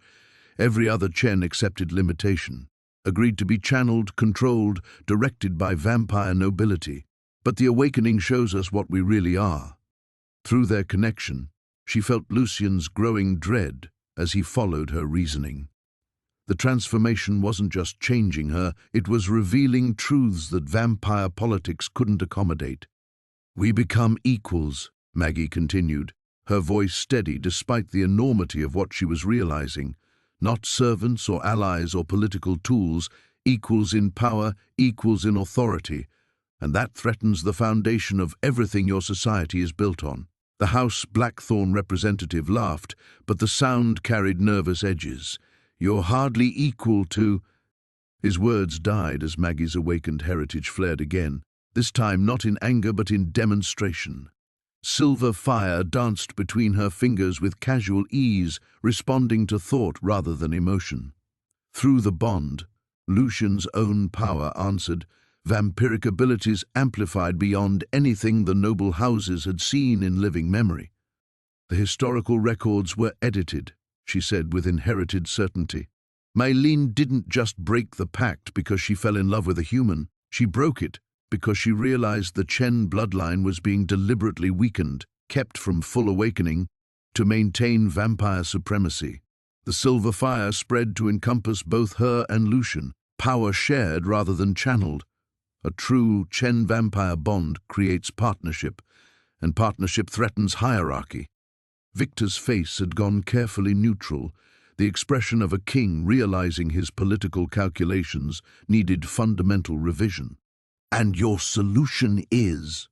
Every other Chen accepted limitation, agreed to be channeled, controlled, directed by vampire nobility. But the awakening shows us what we really are. Through their connection, she felt Lucien's growing dread as he followed her reasoning. The transformation wasn't just changing her, it was revealing truths that vampire politics couldn't accommodate. "We become equals," Maggie continued, her voice steady despite the enormity of what she was realizing. "Not servants or allies or political tools, equals in power, equals in authority. And that threatens the foundation of everything your society is built on." The House Blackthorn representative laughed, but the sound carried nervous edges. "You're hardly equal to—" His words died as Maggie's awakened heritage flared again, this time not in anger but in demonstration. Silver fire danced between her fingers with casual ease, responding to thought rather than emotion. Through the bond, Lucian's own power answered, vampiric abilities amplified beyond anything the noble houses had seen in living memory. The historical records were edited, she said with inherited certainty. Mylene didn't just break the pact because she fell in love with a human. She broke it because she realized the Chen bloodline was being deliberately weakened, kept from full awakening, to maintain vampire supremacy. The silver fire spread to encompass both her and Lucian, power shared rather than channeled. A true Chen vampire bond creates partnership, and partnership threatens hierarchy. Victor's face had gone carefully neutral, the expression of a king realizing his political calculations needed fundamental revision. And your solution is?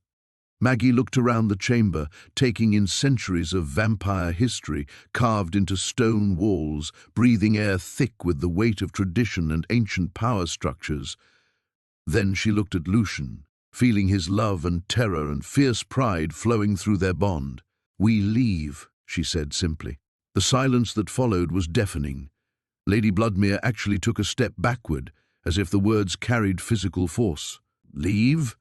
Maggie looked around the chamber, taking in centuries of vampire history carved into stone walls, breathing air thick with the weight of tradition and ancient power structures. Then she looked at Lucian, feeling his love and terror and fierce pride flowing through their bond. "We leave," she said simply. The silence that followed was deafening. Lady Bloodmere actually took a step backward, as if the words carried physical force. "Leave?"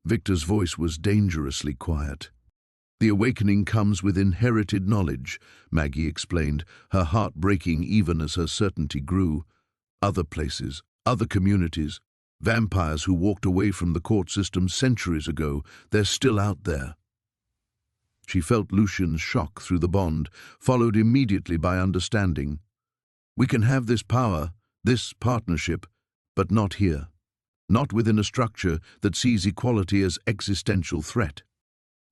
Victor's voice was dangerously quiet. "The awakening comes with inherited knowledge," Maggie explained, her heart breaking even as her certainty grew. "Other places, other communities, vampires who walked away from the court system centuries ago, they're still out there." She felt Lucian's shock through the bond, followed immediately by understanding. "We can have this power, this partnership, but not here. Not within a structure that sees equality as existential threat."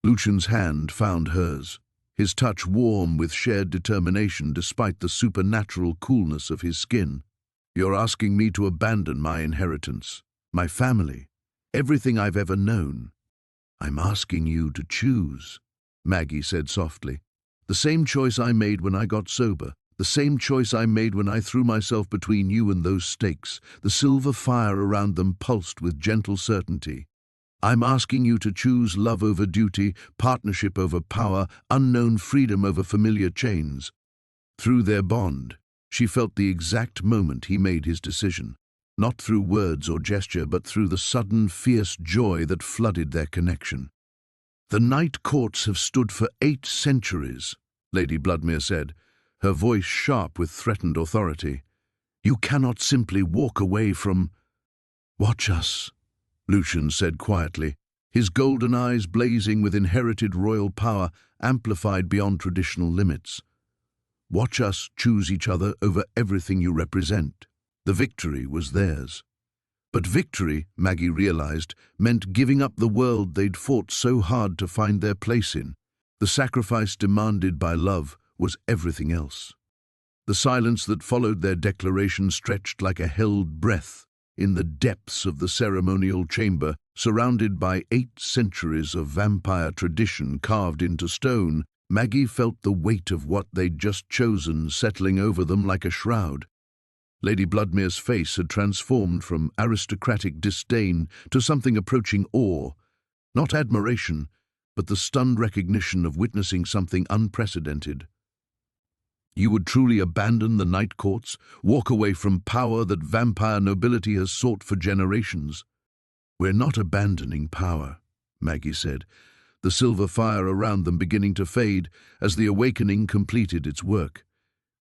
Lucian's hand found hers, his touch warm with shared determination despite the supernatural coolness of his skin. "You're asking me to abandon my inheritance, my family, everything I've ever known. I'm asking you to choose," Maggie said softly. "The same choice I made when I got sober, the same choice I made when I threw myself between you and those stakes." The silver fire around them pulsed with gentle certainty. "I'm asking you to choose love over duty, partnership over power, unknown freedom over familiar chains." Through their bond, she felt the exact moment he made his decision, not through words or gesture, but through the sudden, fierce joy that flooded their connection. "The night courts have stood for 8 centuries, Lady Bloodmere said, her voice sharp with threatened authority. "You cannot simply walk away from—" "Watch us," Lucian said quietly, his golden eyes blazing with inherited royal power amplified beyond traditional limits. "Watch us choose each other over everything you represent." The victory was theirs. But victory, Maggie realized, meant giving up the world they'd fought so hard to find their place in. The sacrifice demanded by love was everything else. The silence that followed their declaration stretched like a held breath in the depths of the ceremonial chamber, surrounded by 8 centuries of vampire tradition carved into stone. Maggie felt the weight of what they'd just chosen settling over them like a shroud. Lady Bloodmere's face had transformed from aristocratic disdain to something approaching awe, not admiration, but the stunned recognition of witnessing something unprecedented. "You would truly abandon the night courts, walk away from power that vampire nobility has sought for generations?" "We're not abandoning power," Maggie said, the silver fire around them beginning to fade as the awakening completed its work.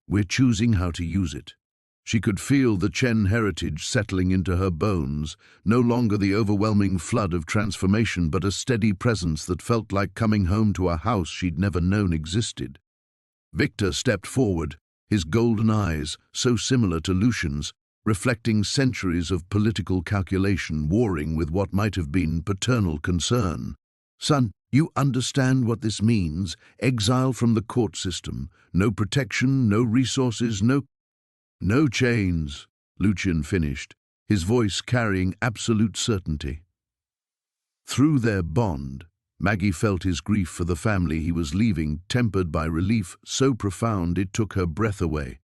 "We're choosing how to use it." She could feel the Chen heritage settling into her bones, no longer the overwhelming flood of transformation, but a steady presence that felt like coming home to a house she'd never known existed. Victor stepped forward, his golden eyes, so similar to Lucian's, reflecting centuries of political calculation warring with what might have been paternal concern. "Son, you understand what this means? Exile from the court system, no protection, no resources, no chains," Lucian finished, his voice carrying absolute certainty. Through their bond, Maggie felt his grief for the family he was leaving, tempered by relief so profound it took her breath away.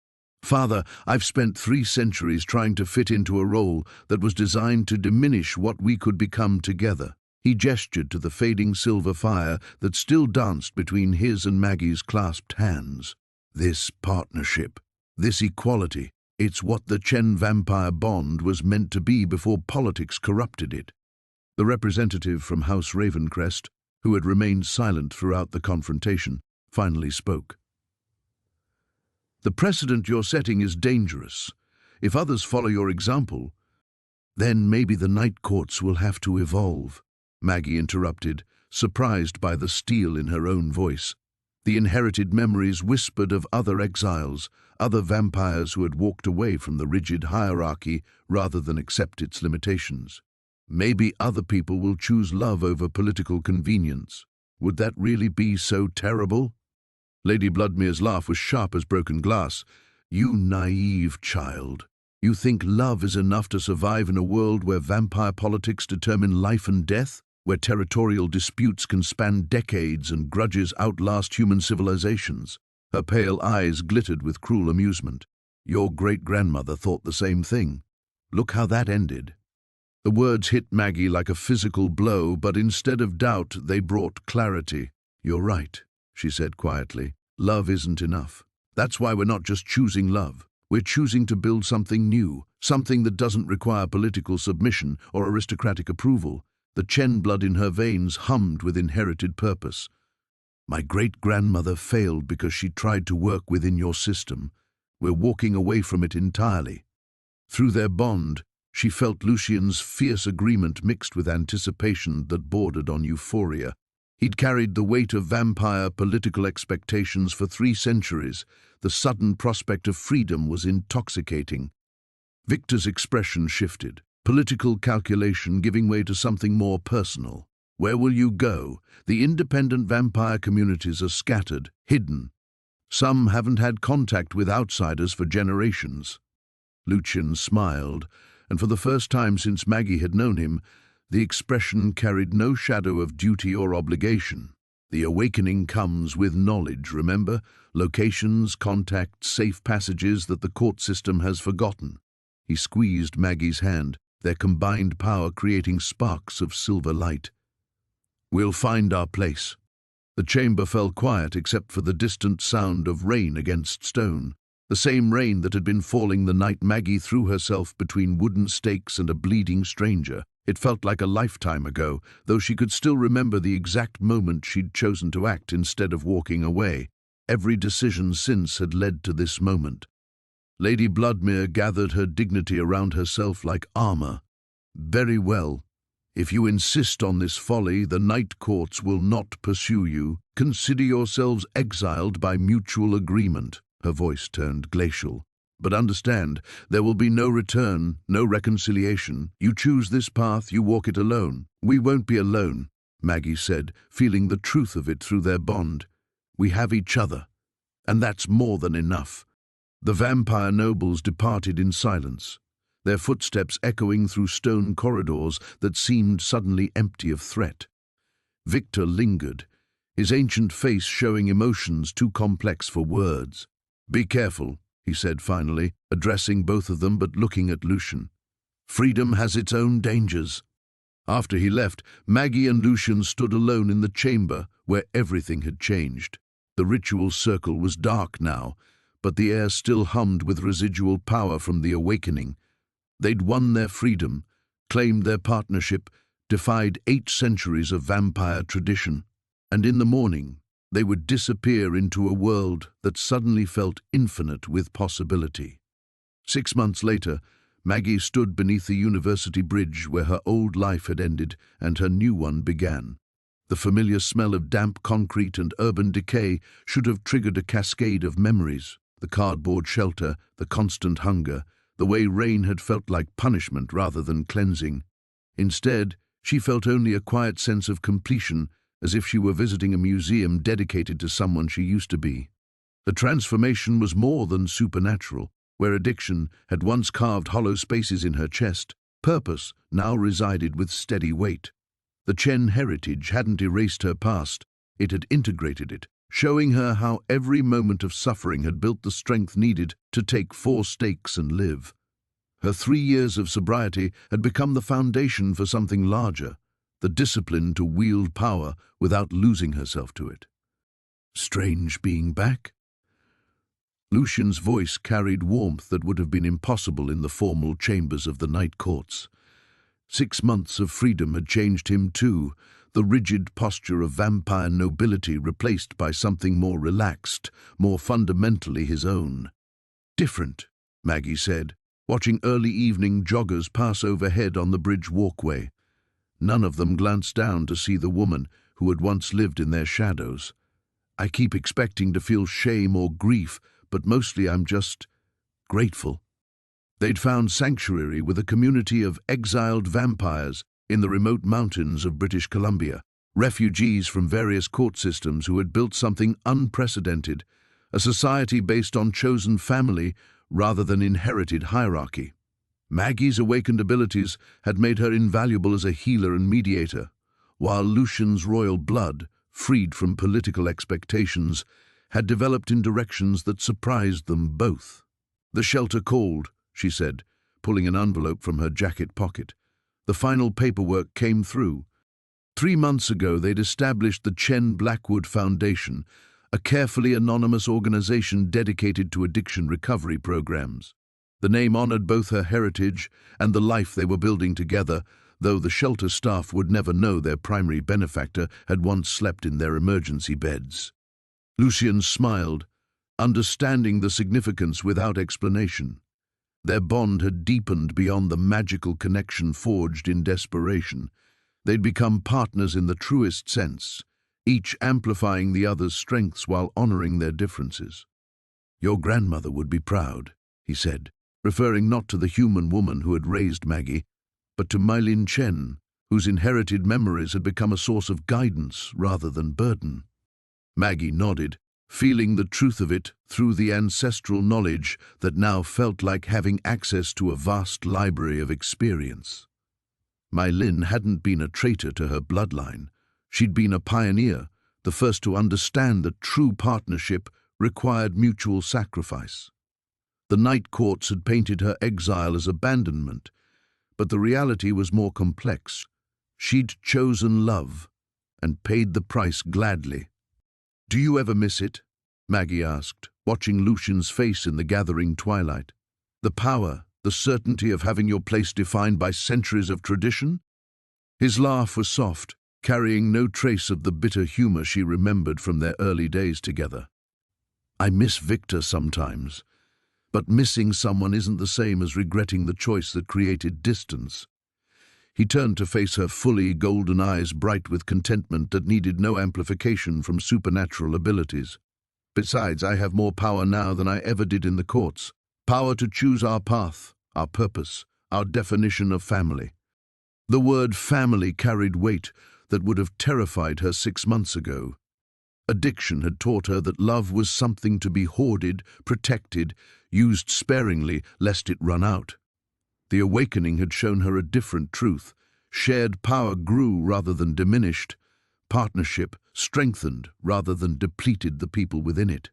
"Father, I've spent 3 centuries trying to fit into a role that was designed to diminish what we could become together." He gestured to the fading silver fire that still danced between his and Maggie's clasped hands. "This partnership, this equality, It's what the Chen-vampire bond was meant to be before politics corrupted it. The representative from House Ravencrest, who had remained silent throughout the confrontation, finally spoke. The precedent you're setting is dangerous. If others follow your example, then maybe the night courts will have to evolve, Maggie interrupted, surprised by the steel in her own voice. The inherited memories whispered of other exiles, other vampires who had walked away from the rigid hierarchy rather than accept its limitations. Maybe other people will choose love over political convenience. Would that really be so terrible? Lady Bloodmere's laugh was sharp as broken glass. You naive child. You think love is enough to survive in a world where vampire politics determine life and death? Where territorial disputes can span decades and grudges outlast human civilizations? Her pale eyes glittered with cruel amusement. Your great-grandmother thought the same thing. Look how that ended. The words hit Maggie like a physical blow, but instead of doubt, they brought clarity. You're right, she said quietly. Love isn't enough. That's why we're not just choosing love. We're choosing to build something new, something that doesn't require political submission or aristocratic approval. The Chen blood in her veins hummed with inherited purpose. My great-grandmother failed because she tried to work within your system. We're walking away from it entirely. Through their bond, she felt Lucien's fierce agreement mixed with anticipation that bordered on euphoria. He'd carried the weight of vampire political expectations for 3 centuries. The sudden prospect of freedom was intoxicating. Victor's expression shifted. Political calculation giving way to something more personal. Where will you go? The independent vampire communities are scattered, hidden. Some haven't had contact with outsiders for generations. Lucien smiled, and for the first time since Maggie had known him, the expression carried no shadow of duty or obligation. The awakening comes with knowledge, remember? Locations, contacts, safe passages that the court system has forgotten. He squeezed Maggie's hand, their combined power creating sparks of silver light. We'll find our place. The chamber fell quiet except for the distant sound of rain against stone, the same rain that had been falling the night Maggie threw herself between wooden stakes and a bleeding stranger. It felt like a lifetime ago, though she could still remember the exact moment she'd chosen to act instead of walking away. Every decision since had led to this moment. Lady Bloodmere gathered her dignity around herself like armor. Very well. If you insist on this folly, the night courts will not pursue you. Consider yourselves exiled by mutual agreement. Her voice turned glacial. But understand, there will be no return, no reconciliation. You choose this path, you walk it alone. We won't be alone, Maggie said, feeling the truth of it through their bond. We have each other, and that's more than enough. The vampire nobles departed in silence, their footsteps echoing through stone corridors that seemed suddenly empty of threat. Victor lingered, his ancient face showing emotions too complex for words. Be careful, he said finally, addressing both of them but looking at Lucien. Freedom has its own dangers. After he left, Maggie and Lucien stood alone in the chamber where everything had changed. The ritual circle was dark now, but the air still hummed with residual power from the awakening. They'd won their freedom, claimed their partnership, defied 8 centuries of vampire tradition, and in the morning they would disappear into a world that suddenly felt infinite with possibility. 6 months later, Maggie stood beneath the university bridge where her old life had ended and her new one began. The familiar smell of damp concrete and urban decay should have triggered a cascade of memories. The cardboard shelter, the constant hunger, the way rain had felt like punishment rather than cleansing. Instead, she felt only a quiet sense of completion, as if she were visiting a museum dedicated to someone she used to be. The transformation was more than supernatural. Where addiction had once carved hollow spaces in her chest, purpose now resided with steady weight. The Chen heritage hadn't erased her past, it had integrated it, showing her how every moment of suffering had built the strength needed to take 4 stakes and live. Her 3 years of sobriety had become the foundation for something larger, the discipline to wield power without losing herself to it. Strange being back. Lucian's voice carried warmth that would have been impossible in the formal chambers of the night courts. 6 months of freedom had changed him too, the rigid posture of vampire nobility replaced by something more relaxed, more fundamentally his own. "Different," Maggie said, watching early evening joggers pass overhead on the bridge walkway. None of them glanced down to see the woman who had once lived in their shadows. "I keep expecting to feel shame or grief, but mostly I'm just grateful." They'd found sanctuary with a community of exiled vampires in the remote mountains of British Columbia, refugees from various court systems who had built something unprecedented, a society based on chosen family rather than inherited hierarchy. Maggie's awakened abilities had made her invaluable as a healer and mediator, while Lucian's royal blood, freed from political expectations, had developed in directions that surprised them both. "The shelter called," she said, pulling an envelope from her jacket pocket. The final paperwork came through. 3 months ago, they'd established the Chen Blackwood Foundation, a carefully anonymous organization dedicated to addiction recovery programs. The name honored both her heritage and the life they were building together, though the shelter staff would never know their primary benefactor had once slept in their emergency beds. Lucian smiled, understanding the significance without explanation. Their bond had deepened beyond the magical connection forged in desperation. They'd become partners in the truest sense, each amplifying the other's strengths while honoring their differences. "Your grandmother would be proud," he said, referring not to the human woman who had raised Maggie, but to Mylin Chen, whose inherited memories had become a source of guidance rather than burden. Maggie nodded, feeling the truth of it through the ancestral knowledge that now felt like having access to a vast library of experience. Mylin hadn't been a traitor to her bloodline. She'd been a pioneer, the first to understand that true partnership required mutual sacrifice. The night courts had painted her exile as abandonment, but the reality was more complex. She'd chosen love and paid the price gladly. "Do you ever miss it?" Maggie asked, watching Lucian's face in the gathering twilight. "The power, the certainty of having your place defined by centuries of tradition?" His laugh was soft, carrying no trace of the bitter humor she remembered from their early days together. "I miss Victor sometimes, but missing someone isn't the same as regretting the choice that created distance." He turned to face her fully, golden eyes bright with contentment that needed no amplification from supernatural abilities. "Besides, I have more power now than I ever did in the courts. Power to choose our path, our purpose, our definition of family." The word family carried weight that would have terrified her 6 months ago. Addiction had taught her that love was something to be hoarded, protected, used sparingly lest it run out. The awakening had shown her a different truth. Shared power grew rather than diminished. Partnership strengthened rather than depleted the people within it.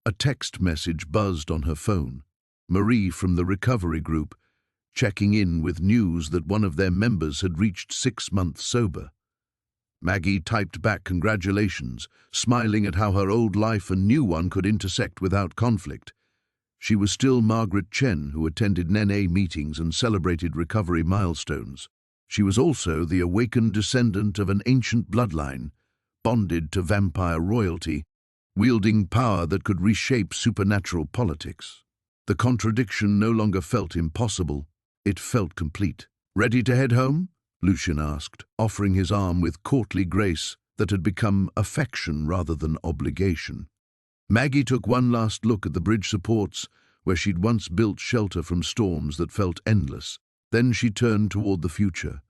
A text message buzzed on her phone. Marie from the recovery group, checking in with news that one of their members had reached 6 months sober. Maggie typed back congratulations, smiling at how her old life and new one could intersect without conflict. She was still Margaret Chen, who attended Nene meetings and celebrated recovery milestones. She was also the awakened descendant of an ancient bloodline, bonded to vampire royalty, wielding power that could reshape supernatural politics. The contradiction no longer felt impossible, it felt complete. "Ready to head home?" Lucian asked, offering his arm with courtly grace that had become affection rather than obligation. Maggie took one last look at the bridge supports, where she'd once built shelter from storms that felt endless. Then she turned toward the future,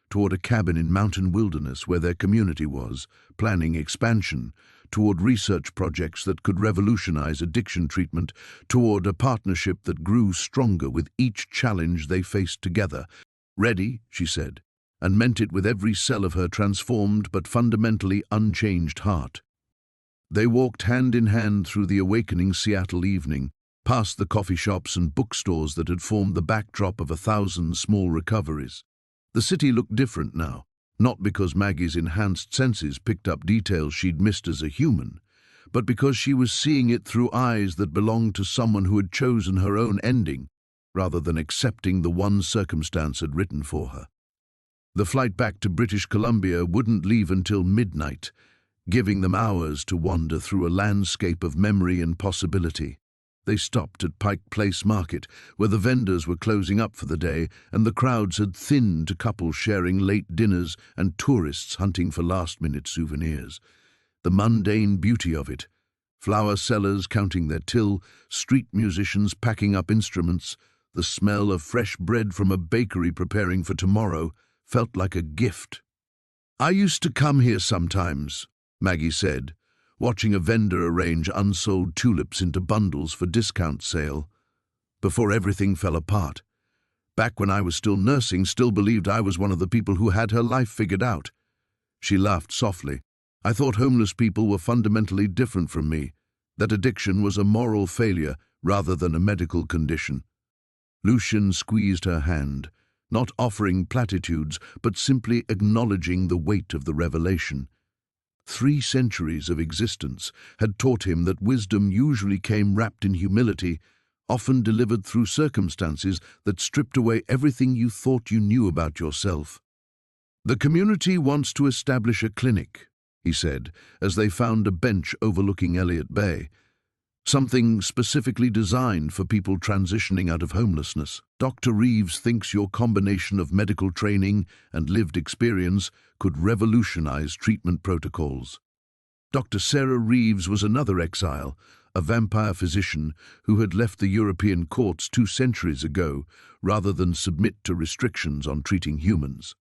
toward a cabin in mountain wilderness where their community was, planning expansion, toward research projects that could revolutionize addiction treatment, toward a partnership that grew stronger with each challenge they faced together. "Ready," she said, and meant it with every cell of her transformed but fundamentally unchanged heart. They walked hand in hand through the awakening Seattle evening, past the coffee shops and bookstores that had formed the backdrop of 1,000 small recoveries. The city looked different now, not because Maggie's enhanced senses picked up details she'd missed as a human, but because she was seeing it through eyes that belonged to someone who had chosen her own ending, rather than accepting the one circumstance had written for her. The flight back to British Columbia wouldn't leave until midnight, giving them hours to wander through a landscape of memory and possibility. They stopped at Pike Place Market, where the vendors were closing up for the day, and the crowds had thinned to couples sharing late dinners and tourists hunting for last-minute souvenirs. The mundane beauty of it, flower sellers counting their till, street musicians packing up instruments, the smell of fresh bread from a bakery preparing for tomorrow, felt like a gift. "I used to come here sometimes," Maggie said, watching a vendor arrange unsold tulips into bundles for discount sale, before everything fell apart. Back when I was still nursing, still believed I was one of the people who had her life figured out. She laughed softly. I thought homeless people were fundamentally different from me, that addiction was a moral failure rather than a medical condition. Lucian squeezed her hand, not offering platitudes, but simply acknowledging the weight of the revelation. 3 centuries of existence had taught him that wisdom usually came wrapped in humility, often delivered through circumstances that stripped away everything you thought you knew about yourself. "The community wants to establish a clinic," he said, as they found a bench overlooking Elliott Bay. "Something specifically designed for people transitioning out of homelessness. Dr. Reeves thinks your combination of medical training and lived experience could revolutionize treatment protocols." Dr. Sarah Reeves was another exile, a vampire physician who had left the European courts 2 centuries ago rather than submit to restrictions on treating humans.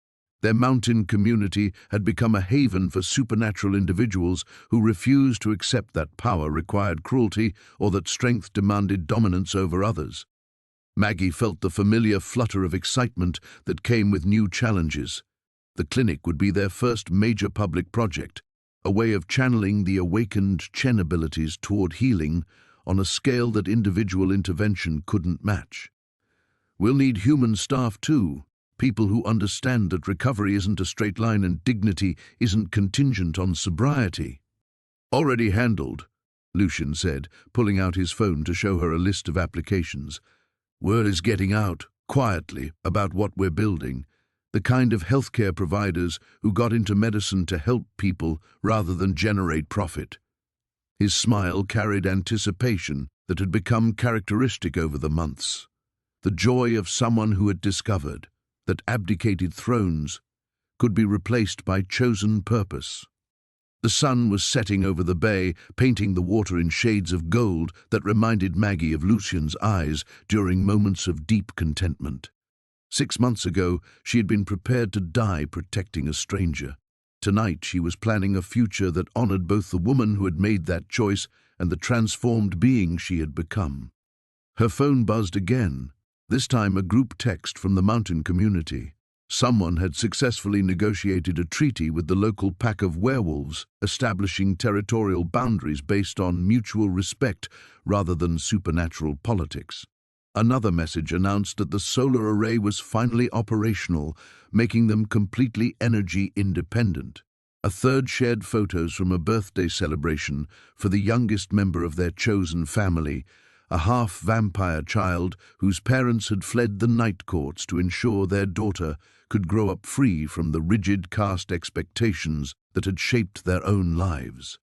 Their mountain community had become a haven for supernatural individuals who refused to accept that power required cruelty or that strength demanded dominance over others. Maggie felt the familiar flutter of excitement that came with new challenges. The clinic would be their first major public project, a way of channeling the awakened Chen abilities toward healing on a scale that individual intervention couldn't match. "We'll need human staff too. People who understand that recovery isn't a straight line and dignity isn't contingent on sobriety." "Already handled," Lucian said, pulling out his phone to show her a list of applications. "Word is getting out, quietly, about what we're building. The kind of healthcare providers who got into medicine to help people rather than generate profit." His smile carried anticipation that had become characteristic over the months. The joy of someone who had discovered that abdicated thrones could be replaced by chosen purpose. The sun was setting over the bay, painting the water in shades of gold that reminded Maggie of Lucian's eyes during moments of deep contentment. 6 months ago, she had been prepared to die protecting a stranger. Tonight, she was planning a future that honored both the woman who had made that choice and the transformed being she had become. Her phone buzzed again, this time a group text from the mountain community. Someone had successfully negotiated a treaty with the local pack of werewolves, establishing territorial boundaries based on mutual respect rather than supernatural politics. Another message announced that the solar array was finally operational, making them completely energy independent. A third shared photos from a birthday celebration for the youngest member of their chosen family, a half-vampire child whose parents had fled the night courts to ensure their daughter could grow up free from the rigid caste expectations that had shaped their own lives.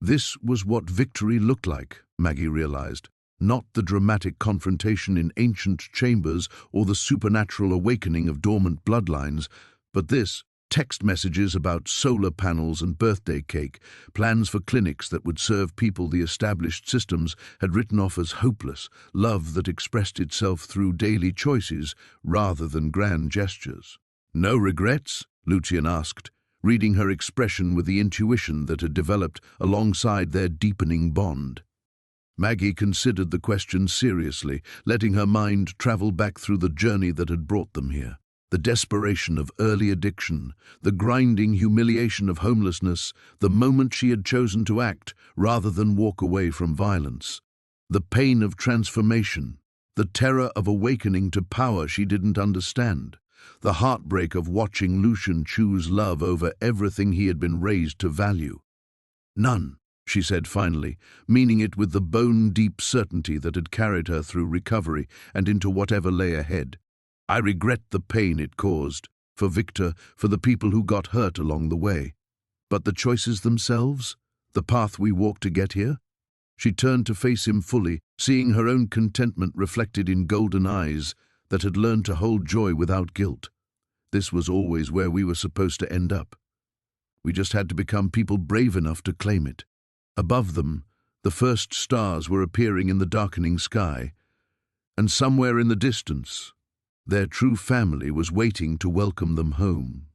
This was what victory looked like, Maggie realized, not the dramatic confrontation in ancient chambers or the supernatural awakening of dormant bloodlines, but this, text messages about solar panels and birthday cake, plans for clinics that would serve people the established systems had written off as hopeless, love that expressed itself through daily choices rather than grand gestures. "No regrets?" Lucian asked, reading her expression with the intuition that had developed alongside their deepening bond. Maggie considered the question seriously, letting her mind travel back through the journey that had brought them here. The desperation of early addiction, the grinding humiliation of homelessness, the moment she had chosen to act rather than walk away from violence. The pain of transformation, the terror of awakening to power she didn't understand, the heartbreak of watching Lucian choose love over everything he had been raised to value. None. she said finally, meaning it with the bone-deep certainty that had carried her through recovery and into whatever lay ahead. I regret the pain it caused, for Victor, for the people who got hurt along the way. But the choices themselves? The path we walked to get here? She turned to face him fully, seeing her own contentment reflected in golden eyes that had learned to hold joy without guilt. This was always where we were supposed to end up. We just had to become people brave enough to claim it. Above them, the first stars were appearing in the darkening sky, and somewhere in the distance, their true family was waiting to welcome them home.